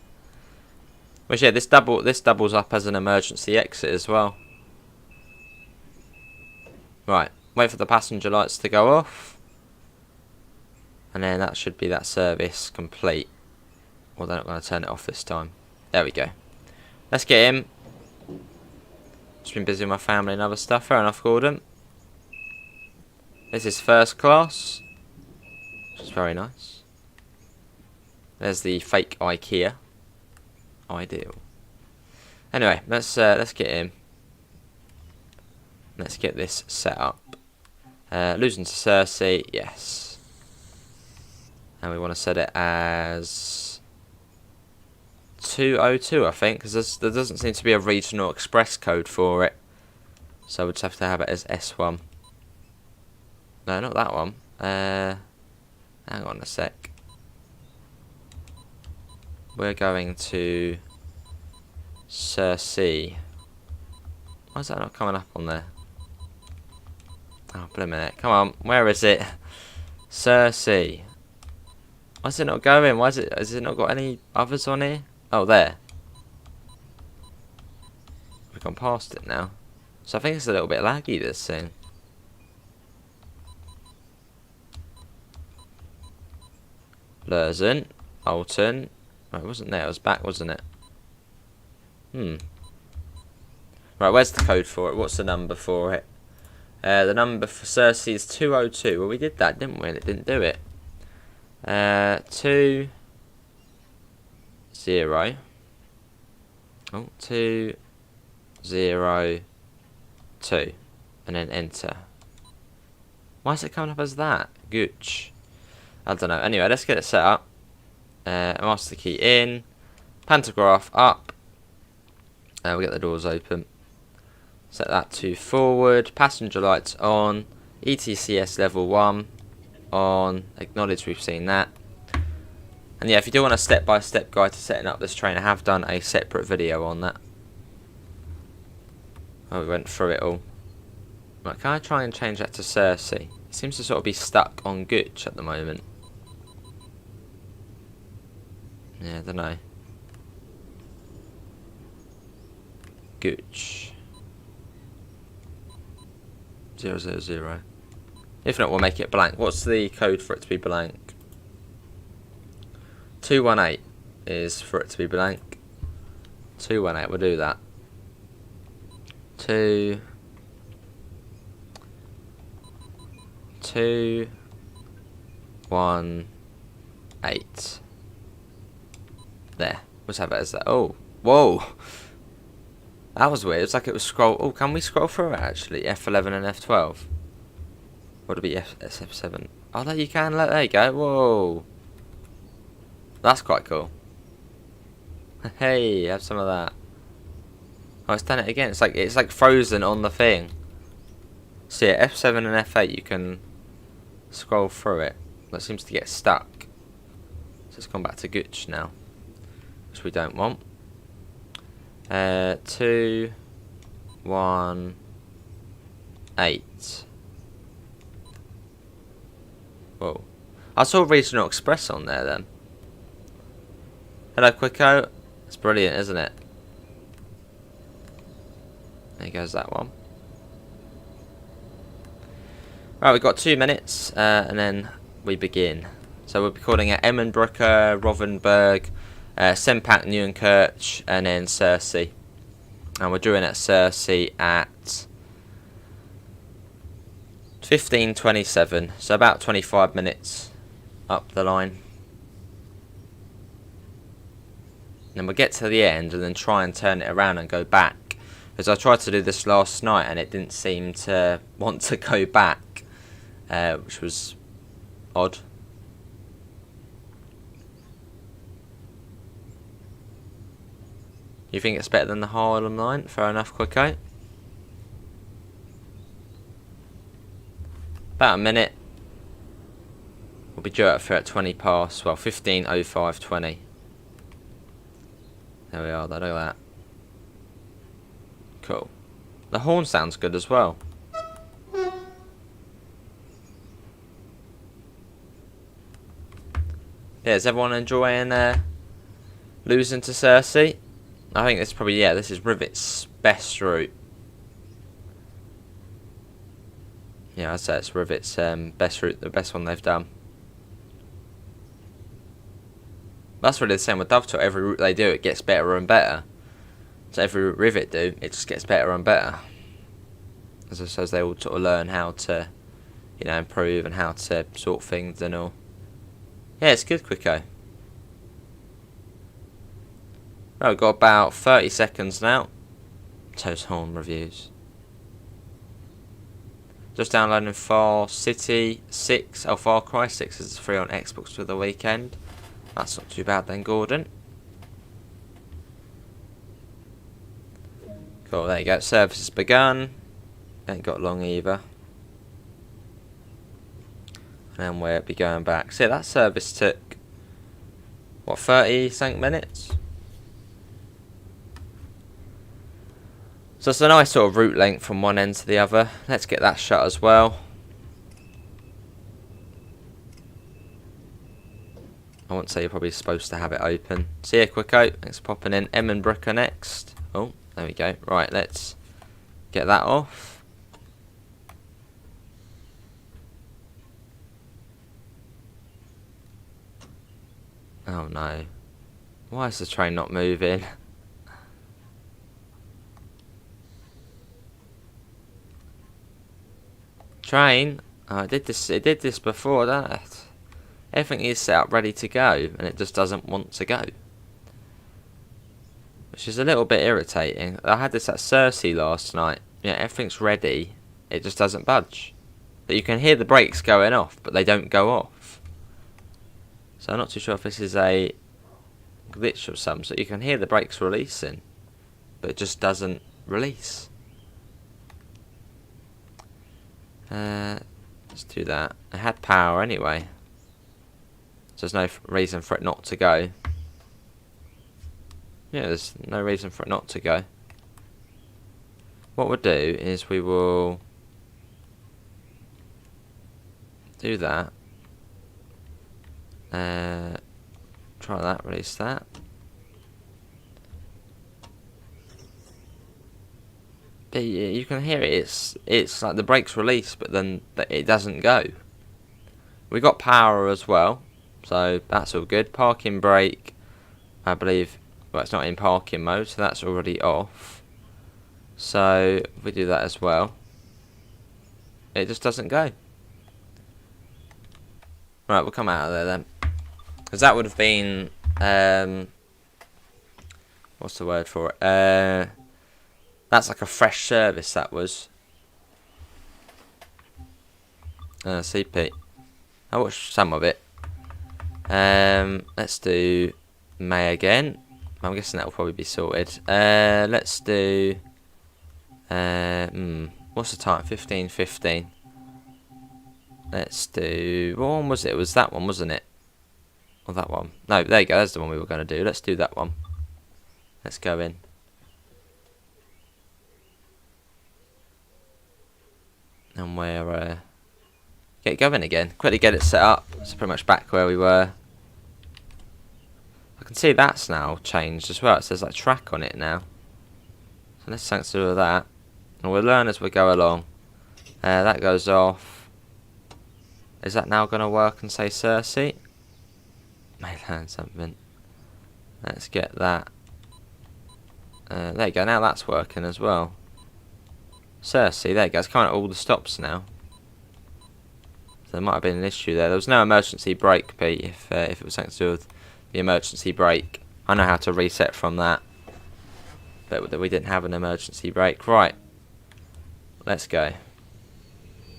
Which yeah, this doubles up as an emergency exit as well. Right, wait for the passenger lights to go off. And then that should be that service complete. Well, they're not going to turn it off this time. There we go. Let's get in. Just been busy with my family and other stuff. Fair enough, Gordon. This is first class. Which is very nice. There's the fake IKEA. Ideal. Anyway, let's get in. Let's get this set up. Luzern to Sursee, yes. And we want to set it as 202, I think, because there doesn't seem to be a regional express code for it. So we'll just have to have it as S1. No, not that one. Hang on a sec. We're going to Sursee. Why is that not coming up on there? Oh, bloody minute. Come on. Where is it? Sursee. Why is it not going? Why is it? Has it not got any others on here? Oh, there. We've gone past it now. So I think it's a little bit laggy, this thing. Luzern. Alton. Right, it wasn't there. It was back, wasn't it? Right, where's the code for it? What's the number for it? The number for Sursee is 202. Well, we did that, didn't we? And it didn't do it. 2 0. Oh, 2 0 2, and then enter. Why is it coming up as that? Gooch. I don't know. Anyway, let's get it set up. Master key in. Pantograph up. We'll get the doors open. Set that to forward. Passenger lights on. ETCS level 1 on. Acknowledge we've seen that. And yeah, if you do want a step-by-step guide to setting up this train, I have done a separate video on that. Oh, we went through it all. Right, can I try and change that to Sursee? It seems to sort of be stuck on Gooch at the moment. Yeah, I don't know. Gooch. 000. If not, we'll make it blank. What's the code for it to be blank? 218 is for it to be blank. 218, we'll do that. 2 1 8. There. Let's have it as that. Oh, whoa. That was weird. It's like it was scroll. Oh, can we scroll through it actually? F11 and F12. Would it be SF7? Oh, there you can. There you go. Whoa. That's quite cool. Hey, have some of that. Oh, it's done it again. It's like frozen on the thing. So yeah, F7 and F8 you can scroll through it. That seems to get stuck. So it's gone back to Gooch now, which we don't want. 2 1 8. Whoa. I saw Regional Express on there then. Hello, Quicko. It's brilliant, isn't it? There goes that one. Right, we've got 2 minutes, and then we begin. So we'll be calling at Emmenbrücke, Rovenburg, Sempak, Neuenkirch, and then Sursee. And we're doing at Sursee at 15:27, so about 25 minutes up the line. And we'll get to the end and then try and turn it around and go back. Because I tried to do this last night and it didn't seem to want to go back, which was odd. You think it's better than the Harlem line? Fair enough, Quicko. About a minute. We'll be due out for at 20 past, well, 15:05:20. There we are, look at that. Cool. The horn sounds good as well. Yeah, is everyone enjoying Luzern to Sursee? I think this is probably, yeah, this is Rivet's best route. Yeah, I'd say it's Rivet's best route, the best one they've done. That's really the same with Dovetail. Every route they do, it gets better and better. So every route Rivet do, it just gets better and better. As I suppose they all sort of learn how to, you know, improve and how to sort things and all. Yeah, it's good, Quicko. Right, we've got about 30 seconds now. Toast horn reviews. Just downloading Far City 6. Oh, Far Cry 6 is free on Xbox for the weekend. That's not too bad then, Gordon. Cool, there you go. Service has begun. Ain't got long either. And then we'll be going back. See, that service took, what, 30 something minutes? So it's a nice sort of route length from one end to the other. Let's get that shut as well. I won't say you're probably supposed to have it open. See ya, Quicko. Thanks for popping in. Emmenbrücke next. Oh, there we go. Right, let's get that off. Oh no. Why is the train not moving? Train? Oh, it did this before that. Everything is set up ready to go, and it just doesn't want to go. Which is a little bit irritating. I had this at Sursee last night. Yeah, everything's ready. It just doesn't budge. But you can hear the brakes going off, but they don't go off. So I'm not too sure if this is a glitch of some sort. You can hear the brakes releasing, but it just doesn't release. Let's do that. It had power anyway. So there's no reason for it not to go. Yeah, there's no reason for it not to go. What we'll do is we will do that. Try that, release that. But you can hear it, it's like the brakes release, but then it doesn't go. We got power as well, so that's all good. Parking brake, I believe, well, it's not in parking mode, so that's already off. So if we do that as well, it just doesn't go. Right, we'll come out of there then, because that would have been what's the word for it? That's like a fresh service. That was CP. I watched some of it. Let's do May again. I'm guessing that will probably be sorted. Let's do what's the time? 15:15. Let's do, what one was it? It was that one, wasn't it? Or that one? No, there you go. That's the one we were going to do. Let's do that one. Let's go in. And we're get going again. Quickly get it set up. It's pretty much back where we were. I can see that's now changed as well. It says like track on it now. So let's thanks to do that. And we'll learn as we go along. That goes off. Is that now going to work and say Sursee? May learn something. Let's get that. There you go. Now that's working as well. Sursee, there you go. It's kind of all the stops now. So there might have been an issue there. There was no emergency brake, Pete, if it was something to do with the emergency brake. I know how to reset from that. But we didn't have an emergency brake. Right. Let's go.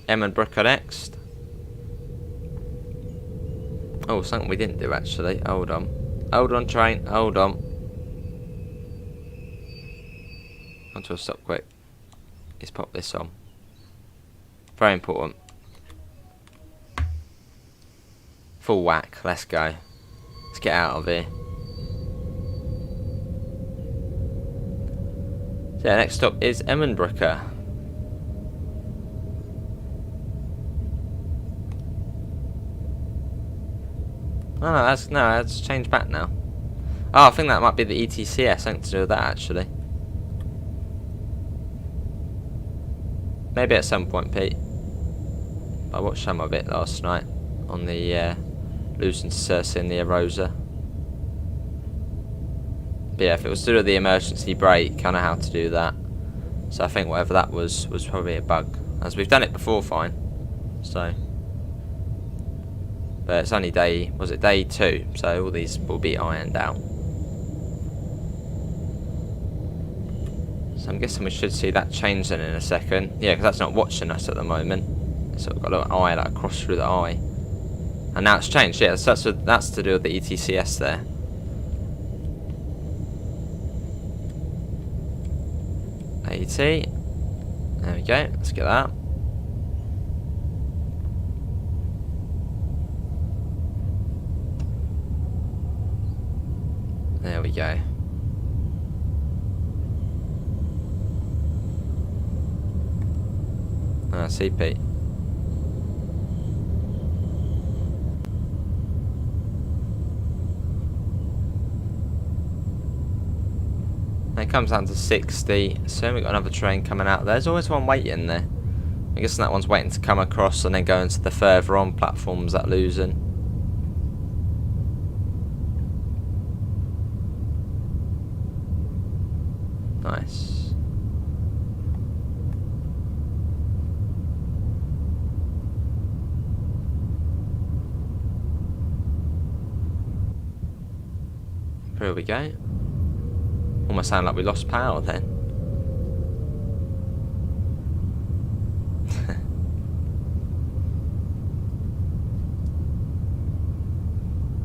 Emmenbrücke next. Oh, something we didn't do actually. Hold on. Hold on, train. Hold on. Onto a stop quick. Let's pop this on. Very important. Full whack. Let's go. Let's get out of here. So yeah, next stop is Emmenbrücke. Oh no, that's changed back now. Oh, I think that might be the ETCS. Something to do with that actually. Maybe at some point, Pete. I watched some of it last night on the Luzern to Sursee and the Arosa. But yeah, if it was to do with the emergency brake, I know how to do that. So I think whatever that was probably a bug. As we've done it before, fine. So, but it's only day 2, so all these will be ironed out. So I'm guessing we should see that change then in a second. Yeah, because that's not watching us at the moment. It's sort of got a little eye like across through the eye. And now it's changed, yeah, so that's to do with the ETCS there. AT. There we go, let's get that. There we go. I see, Pete. And it comes down to 60. So we've got another train coming out. There's always one waiting there. I guess that one's waiting to come across and then go into the further on platforms at Luzern. Nice. Here we go. Almost sound like we lost power then.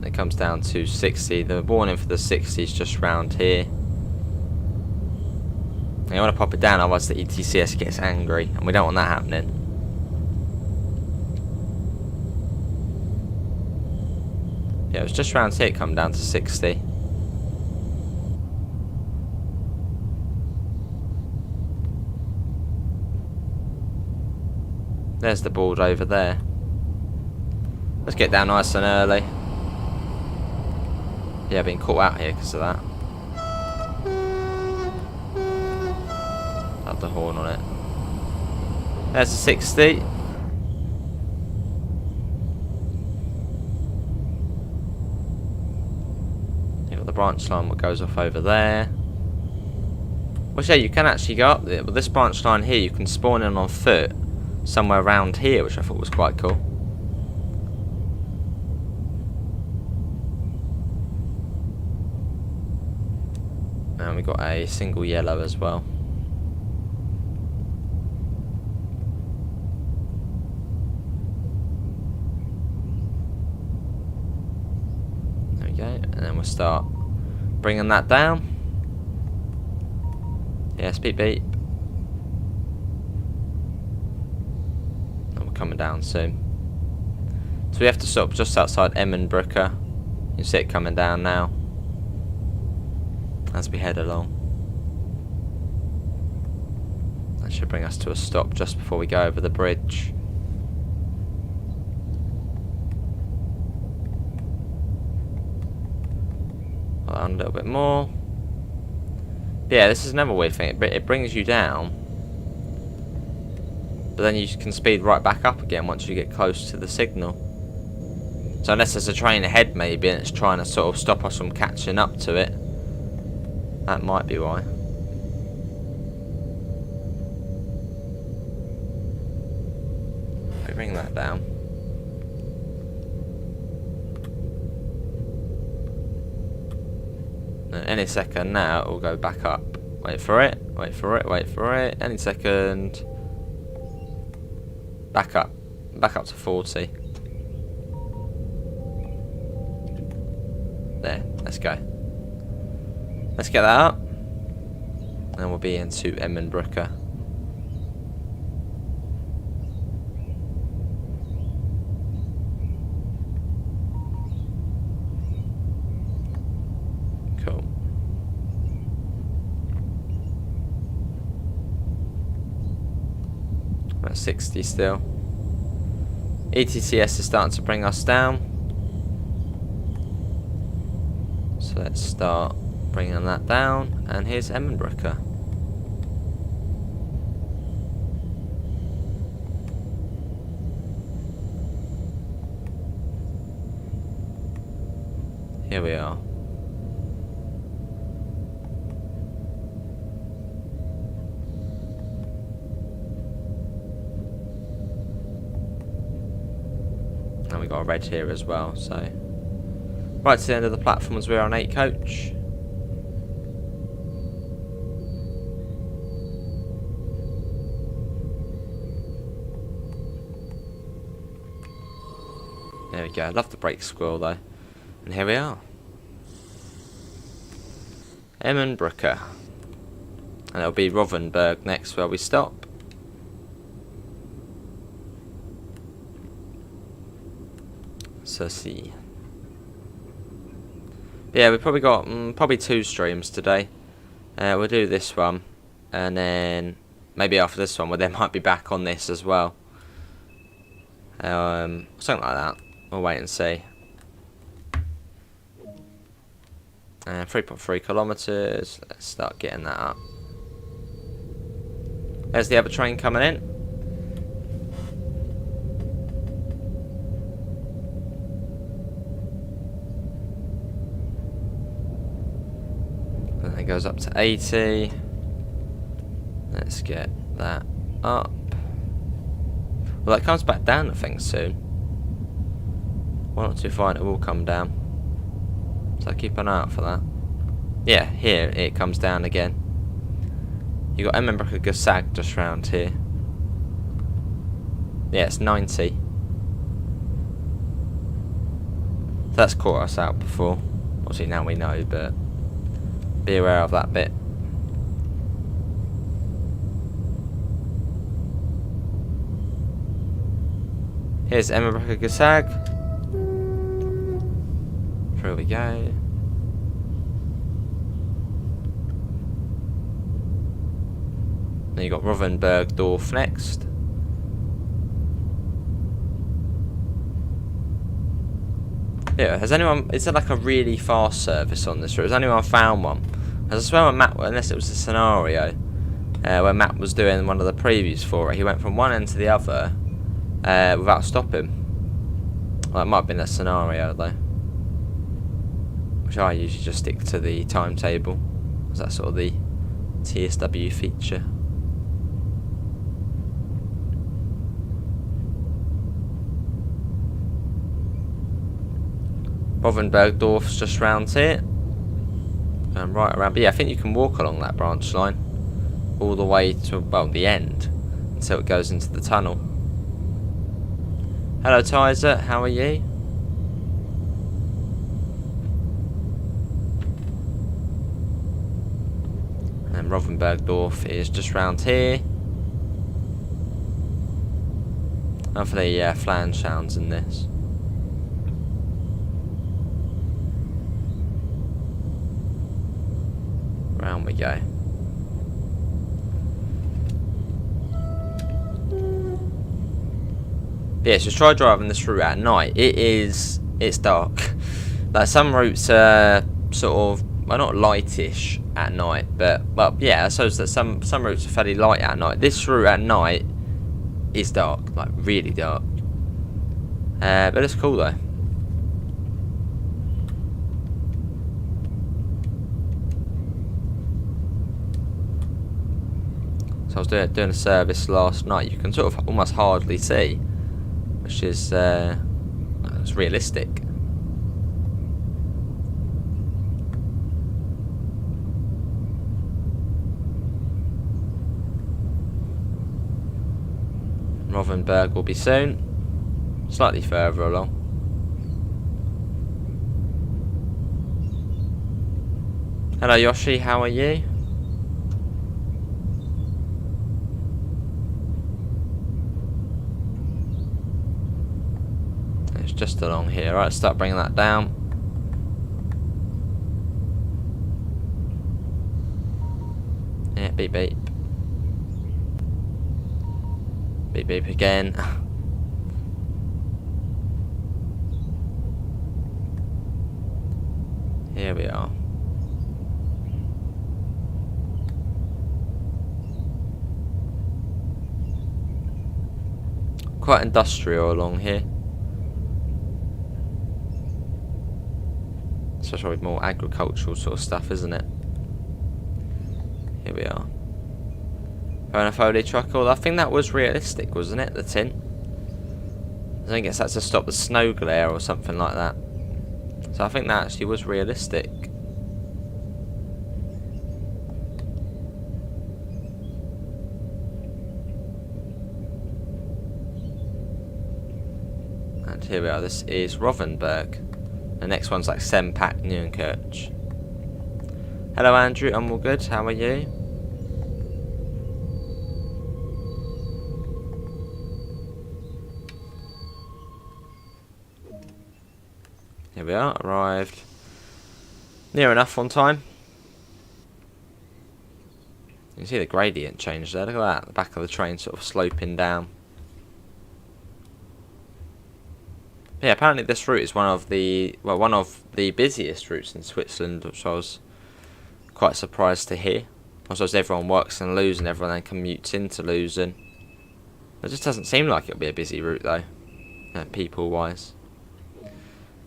It comes down to 60. The warning for the 60 is just round here. And you want to pop it down, otherwise the ETCS gets angry, and we don't want that happening. Yeah, it was just round here it come down to 60. There's the board over there. Let's get down nice and early. Yeah, being caught out here because of that. Have the horn on it. There's the 60. You've got the branch line that goes off over there. Well, yeah, you can actually go up there. But this branch line here, you can spawn in on foot somewhere around here, which I thought was quite cool. And we got a single yellow as well. There we go, and then we'll start bringing that down. Yes, beep beep. And we're coming down soon. So we have to stop just outside Emmenbrücke. You can see it coming down now as we head along. That should bring us to a stop just before we go over the bridge. Hold on a little bit more. Yeah, this is another weird thing. It brings you down, but then you can speed right back up again once you get close to the signal. So unless there's a train ahead maybe and it's trying to sort of stop us from catching up to it, that might be why. We bring that down. And any second now it will go back up. Wait for it, wait for it, wait for it. Any second. Back up. Back up to 40. There, let's go. Let's get that up. And we'll be into Emmenbrücke. Cool. About 60 still. ETCS is starting to bring us down. So let's start bringing that down, and here's Emmenbrücke. Here we are. And we got a red here as well, so right to the end of the platform as we're on 8 coach. There we go. I love the brake squirrel though. And here we are. Emmenbrücke. And it'll be Rothenburg next where we stop. Sursee. Yeah, we've probably got probably 2 streams today. We'll do this one, and then maybe after this one, where they might be back on this as well. Something like that. We'll wait and see. 3.3 kilometres. Let's start getting that up. There's the other train coming in. And it goes up to 80. Let's get that up. Well, that comes back down, I think, soon. 1 or 2 fine, it will come down. So keep an eye out for that. Yeah, here it comes down again. You got Emmenbrücke Gesag just round here. Yeah, it's 90. So that's caught us out before. Obviously now we know, but be aware of that bit. Here's Emmenbrücke Gesag. Through we go. Then you got Ravensbergdorf next. Yeah, has anyone? Is there like a really fast service on this route? Has anyone found one? As I swear when Matt, unless it was a scenario where Matt was doing one of the previews for it, he went from one end to the other without stopping. Well, it might have been a scenario though, which I usually just stick to the timetable. Is that sort of the TSW feature? Ravensbergdorf's just round here. And right around, but yeah, I think you can walk along that branch line all the way to, well, the end until it goes into the tunnel. Hello Tizer, how are you? And Ravensbergdorf is just round here. Hopefully, yeah, flange sounds in this. Round we go. Yeah, so try driving this route at night. It's dark. Like some routes are sort of, well, not lightish at night, but well, yeah, I suppose that some routes are fairly light at night. This route at night is dark, like really dark. But it's cool though. So I was doing a service last night. You can sort of almost hardly see, which is it's realistic. Ravensberg will be soon, slightly further along. Hello Yoshi, how are you? Just along here. Right, start bringing that down. Yeah, beep beep. Beep beep again. Here we are. Quite industrial along here. Especially with more agricultural sort of stuff, isn't it? Here we are. Foley truckle. I think that was realistic, wasn't it? The tin. I think it's had to stop the snow glare or something like that. So I think that actually was realistic. And here we are. This is Ravensberg. The next one's like Sempak Neunkirch. Hello Andrew, I'm all good. How are you? Here we are, arrived near enough on time. can see the gradient change there. Look at that. The back of the train sort of sloping down. Yeah, apparently this route is one of the busiest routes in Switzerland, which I was quite surprised to hear. Also, as everyone works in Luzern, everyone then commutes into Luzern. It just doesn't seem like it'll be a busy route though, people-wise.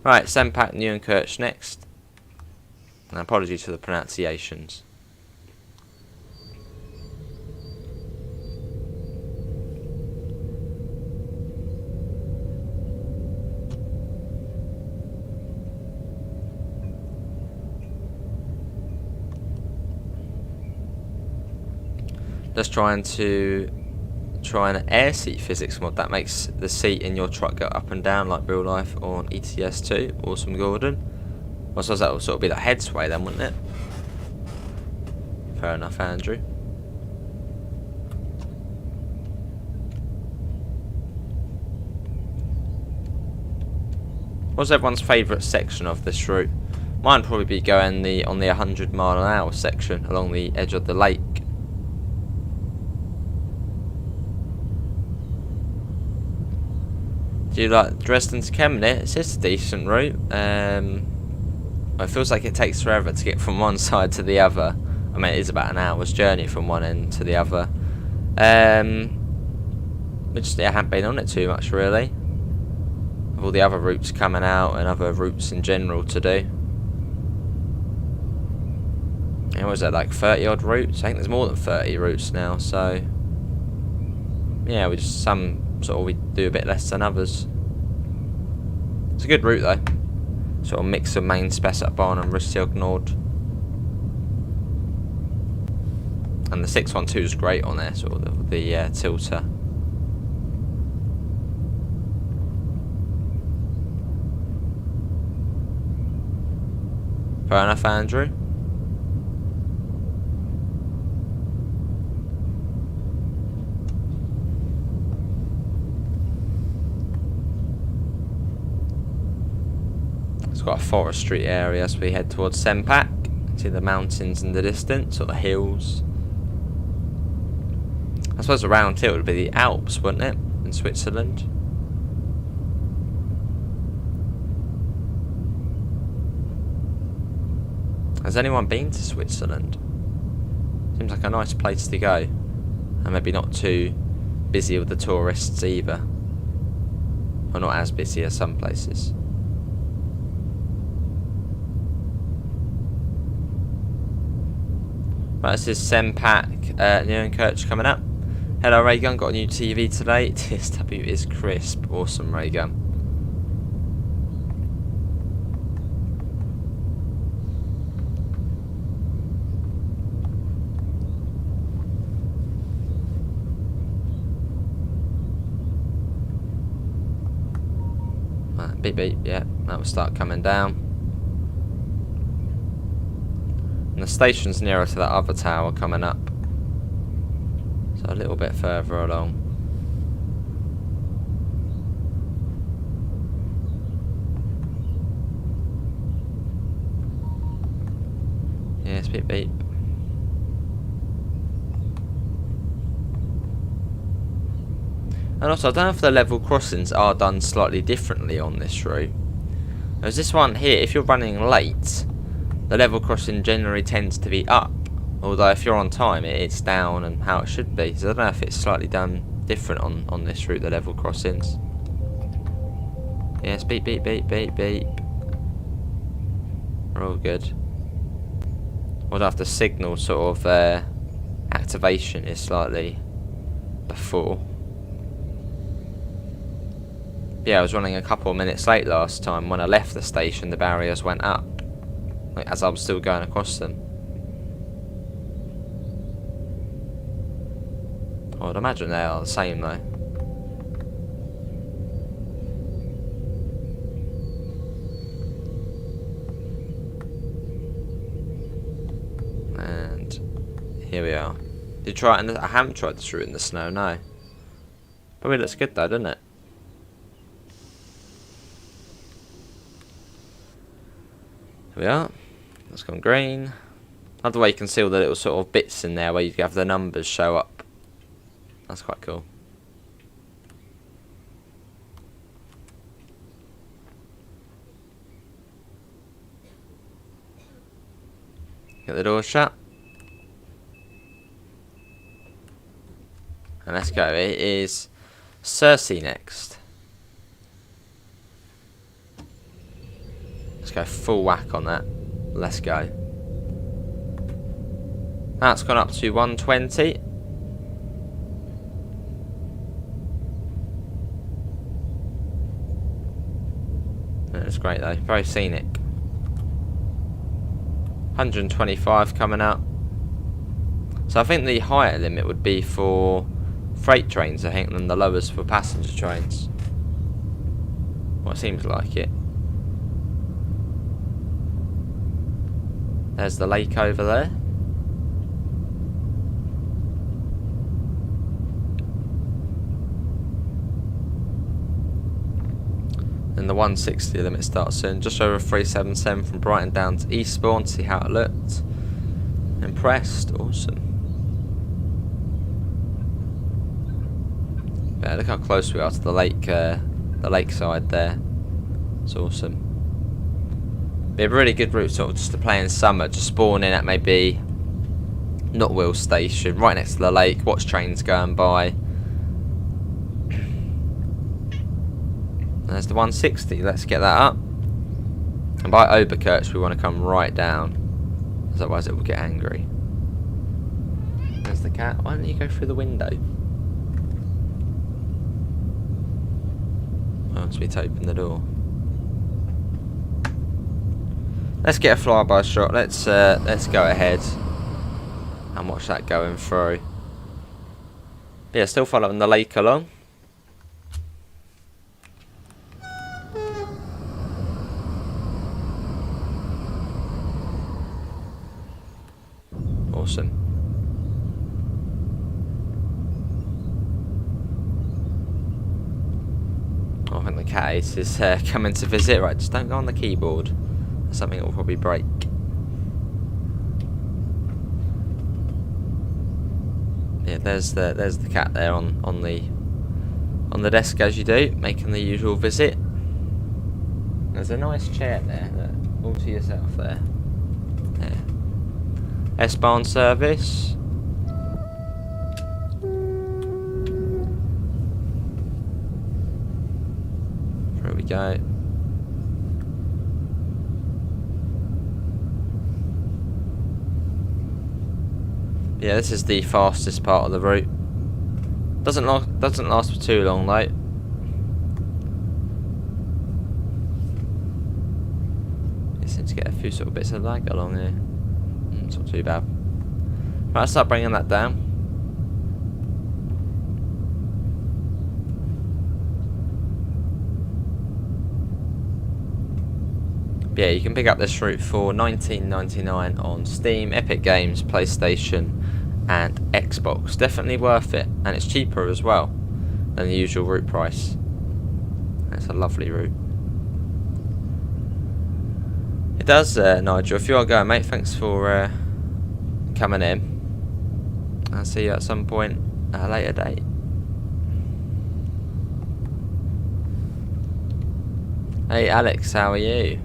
Right, Sempat Neuenkirch next. And apologies for the pronunciations. Just try an air seat physics mod that makes the seat in your truck go up and down like real life on ETS2. Awesome, Gordon. I suppose that would sort of be the head sway then, wouldn't it? Fair enough, Andrew. What's everyone's favourite section of this route? Mine would probably be going on the 100-mile-an-hour section along the edge of the lake. Do you like Dresden to Chemnitz? It's just a decent route. It feels like it takes forever to get from one side to the other. I mean, it is about an hour's journey from one end to the other. Which I haven't been on it too much really. With all the other routes coming out and other routes in general to do. And what was that, like 30 odd routes? I think there's more than 30 routes now, so yeah, we do a bit less than others. It's a good route though. Sort of mix of main Spessartbahn and Rüsselsheim. And the 612 is great on there, sort of the tilter. Fair enough, Andrew. It's got a forestry area as we head towards Sempak. See the mountains in the distance, or the hills. I suppose around here would be the Alps, wouldn't it, in Switzerland? Has anyone been to Switzerland? Seems like a nice place to go. And maybe not too busy with the tourists either. Or not as busy as some places. Right, this is Sempak Neuenkirch coming up. Hello Raygun, got a new TV today. TSW is crisp. Awesome, Raygun. Beep beep, yeah, that will start coming down. And the station's nearer to that other tower coming up. So a little bit further along. Yes, beep beep. And also, I don't know if the level crossings are done slightly differently on this route. There's this one here, if you're running late, the level crossing generally tends to be up. Although if you're on time, it's down and how it should be. So I don't know if it's slightly done different on this route, the level crossings. Yes, beep, beep, beep, beep, beep. We're all good. We'll have to signal sort of activation is slightly before. Yeah, I was running a couple of minutes late last time. When I left the station, the barriers went up, like, as I was still going across them. I would imagine they are the same though. And here we are. Did you try it I haven't tried this route in the snow, no. Probably looks good though, doesn't it? Here we are. That's gone green. Another way you can see all the little sort of bits in there where you have the numbers show up. That's quite cool. Get the door shut. And let's go. It is Sursee next. Let's go full whack on that. Let's go. That's gone up to 120. That's great though. Very scenic. 125 coming up. So I think the higher limit would be for freight trains, I think, than the lowest for passenger trains. Well, it seems like it. There's the lake over there. And the 160 limit starts soon. Just over 377 from Brighton down to Eastbourne to see how it looked. Impressed. Awesome. Yeah, look how close we are to the lakeside there. It's awesome. Be a really good route sort of just to play in summer. Just spawn in at maybe Notwheel Station, right next to the lake. Watch trains going by. There's the 160. Let's get that up. And by Oberkirch we want to come right down, because otherwise it will get angry. There's the cat. Why don't you go through the window? Once we open the door. Let's get a flyby shot. Let's go ahead and watch that going through. Yeah, still following the lake along. Awesome. Oh, I think the cat ace is coming to visit. Right, just don't go on the keyboard. That's something that will probably break. Yeah, there's the cat there on the desk as you do, making the usual visit. There's a nice chair there, all to yourself there. There. S-Bahn service. There we go. Yeah, this is the fastest part of the route. Doesn't last for too long though. You seem to get a few sort of bits of lag along here. It's not too bad. Right, let's start bringing that down. But yeah, you can pick up this route for $19.99 on Steam, Epic Games, PlayStation and Xbox. Definitely worth it, and it's cheaper as well than the usual route price. It's a lovely route. It does, Nigel. If you are going, mate, thanks for coming in. I'll see you at some point at a later date. Hey Alex, how are you?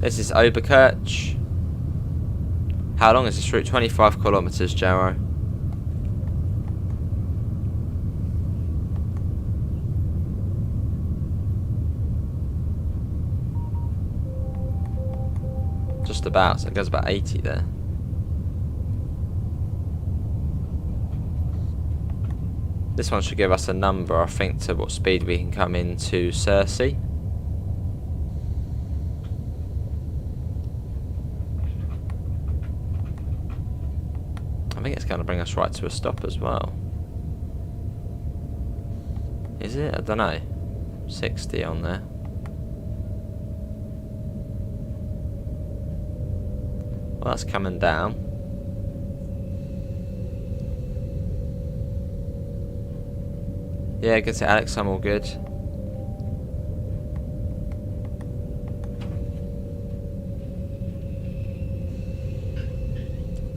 This is Oberkirch. How long is this route? 25 kilometres, Jarrow. Just about, so it goes about 80 there. This one should give us a number, I think, to what speed we can come into Sursee. I think it's going to bring us right to a stop as well. Is it? I don't know. 60 on there. Well, that's coming down. Yeah, good to Alex, I'm all good.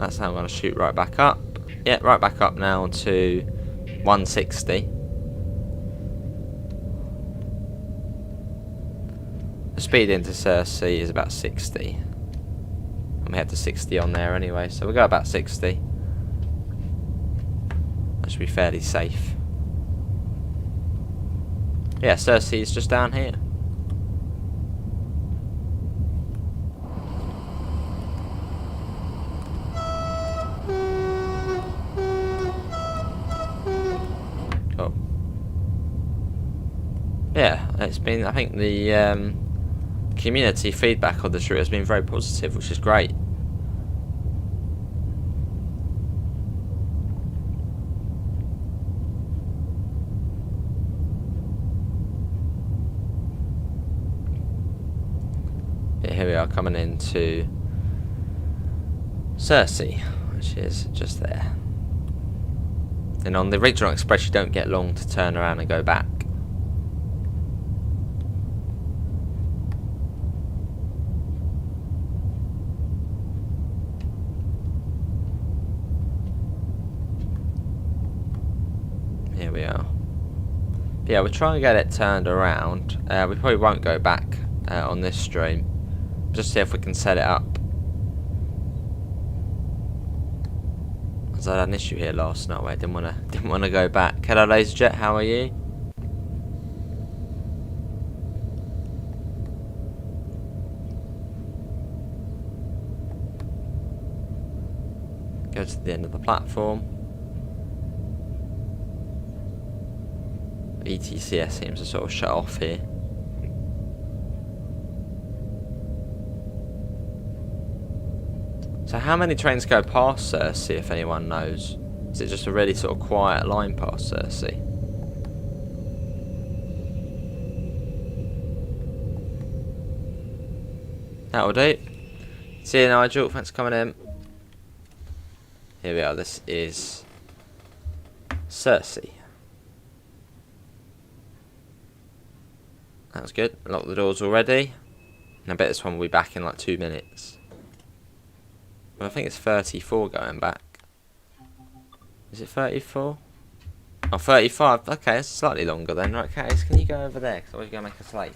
That's how I'm going to shoot right back up. Yeah, right back up now to 160. The speed into Sursee is about 60. And we had the 60 on there anyway, so we'll go about 60. That should be fairly safe. Yeah, Sursee is just down here. Cool. Yeah, it's been, I think the community feedback on this route has been very positive, which is great. Yeah, here we are coming into Sursee, which is just there. And on the regional express you don't get long to turn around and go back. Here we are. But yeah, we'll try and get it turned around. We probably won't go back on this stream. Just see if we can set it up. Because I had an issue here last night where I didn't wanna go back. Hello LaserJet, how are you? Go to the end of the platform. ETCS seems to sort of shut off here. So how many trains go past Sursee, if anyone knows? Is it just a really sort of quiet line past Sursee? That'll do. See you, Nigel. Thanks for coming in. Here we are. This is Sursee. That was good. Lock the doors already. And I bet this one will be back in like 2 minutes. Well, I think it's 34 going back. Is it 34? Oh, 35. Okay, it's slightly longer then. Right, Cass, can you go over there? Because I was going to make a slate.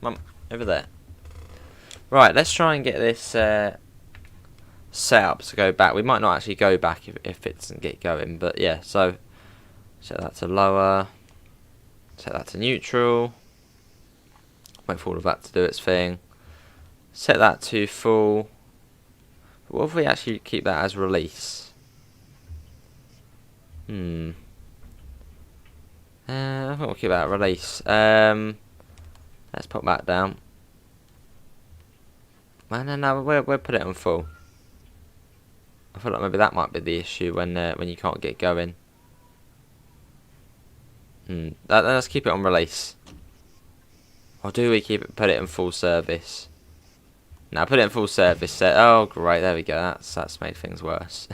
Mum, over there. Right, let's try and get this set up to go back. We might not actually go back if it doesn't get going. But yeah, so set that to lower. Set that to neutral. Wait for all of that to do its thing. Set that to full. What if we actually keep that as release? I think we'll keep that release. Let's pop that down. Well, no, we'll put it on full. I feel like maybe that might be the issue when you can't get going. Let's keep it on release. Or do we put it in full service? Now put it in full service. Oh great, there we go. That's made things worse.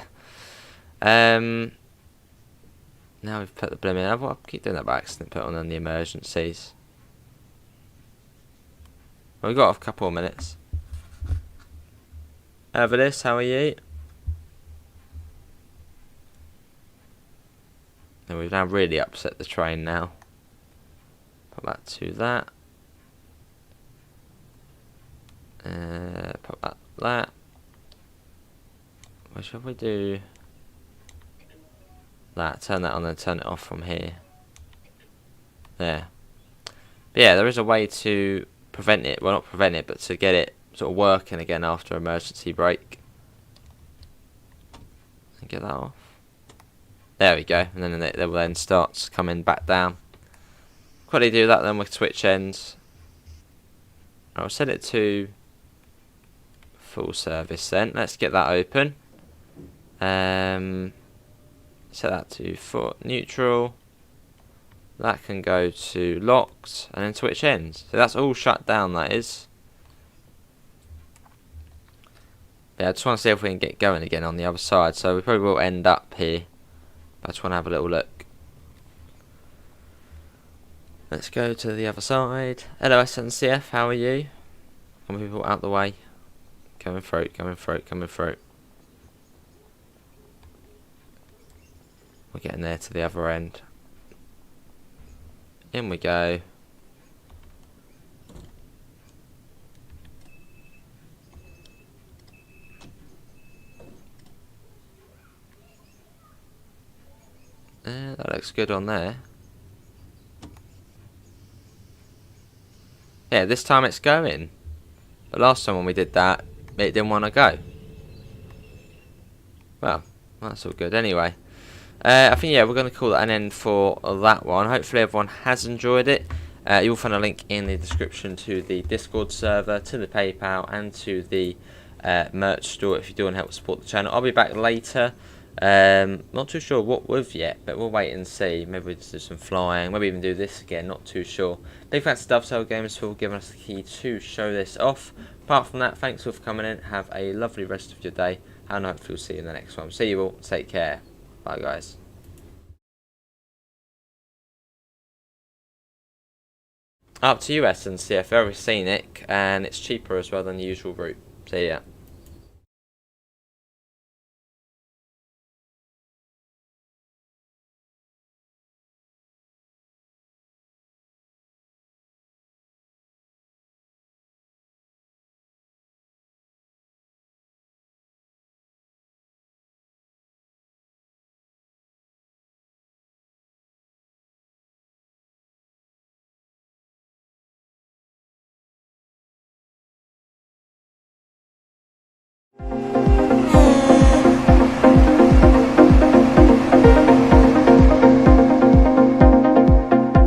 Now we've put the blimmin'. I keep doing that by accident. Put on the emergencies. Well, we've got a couple of minutes. Over this, how are you? And we've now really upset the train now. Put that to that. Put that. What should we do? That. Turn that on and turn it off from here. There. But yeah, there is a way to prevent it. Well, not prevent it, but to get it sort of working again after emergency brake. And get that off. There we go. And then it will then starts coming back down. Quickly do that then with switch ends. I'll set it to full service then. Let's get that open. Set that to full neutral. That can go to locked and then switch ends. So that's all shut down, that is. Yeah, I just want to see if we can get going again on the other side. So we probably will end up here. But I just want to have a little look. Let's go to the other side. Hello SNCF, how are you? Come people out the way. Coming through, coming through, coming through. We're getting there to the other end. In we go. That looks good on there. Yeah, this time it's going. But last time when we did that, it didn't want to go. Well, that's all good anyway. I think, yeah, we're going to call that an end for that one. Hopefully everyone has enjoyed it. You'll find a link in the description to the Discord server, to the PayPal, and to the merch store if you do want to help support the channel. I'll be back later. Not too sure what with yet, but we'll wait and see. Maybe we'll just do some flying, maybe even do this again, not too sure. Big thanks to Dovetail Games for giving us the key to show this off. Apart from that, thanks for coming in. Have a lovely rest of your day, and hopefully we'll see you in the next one. See you all, take care, bye guys. Up to you, SNCF, very scenic, and it's cheaper as well than the usual route. See ya.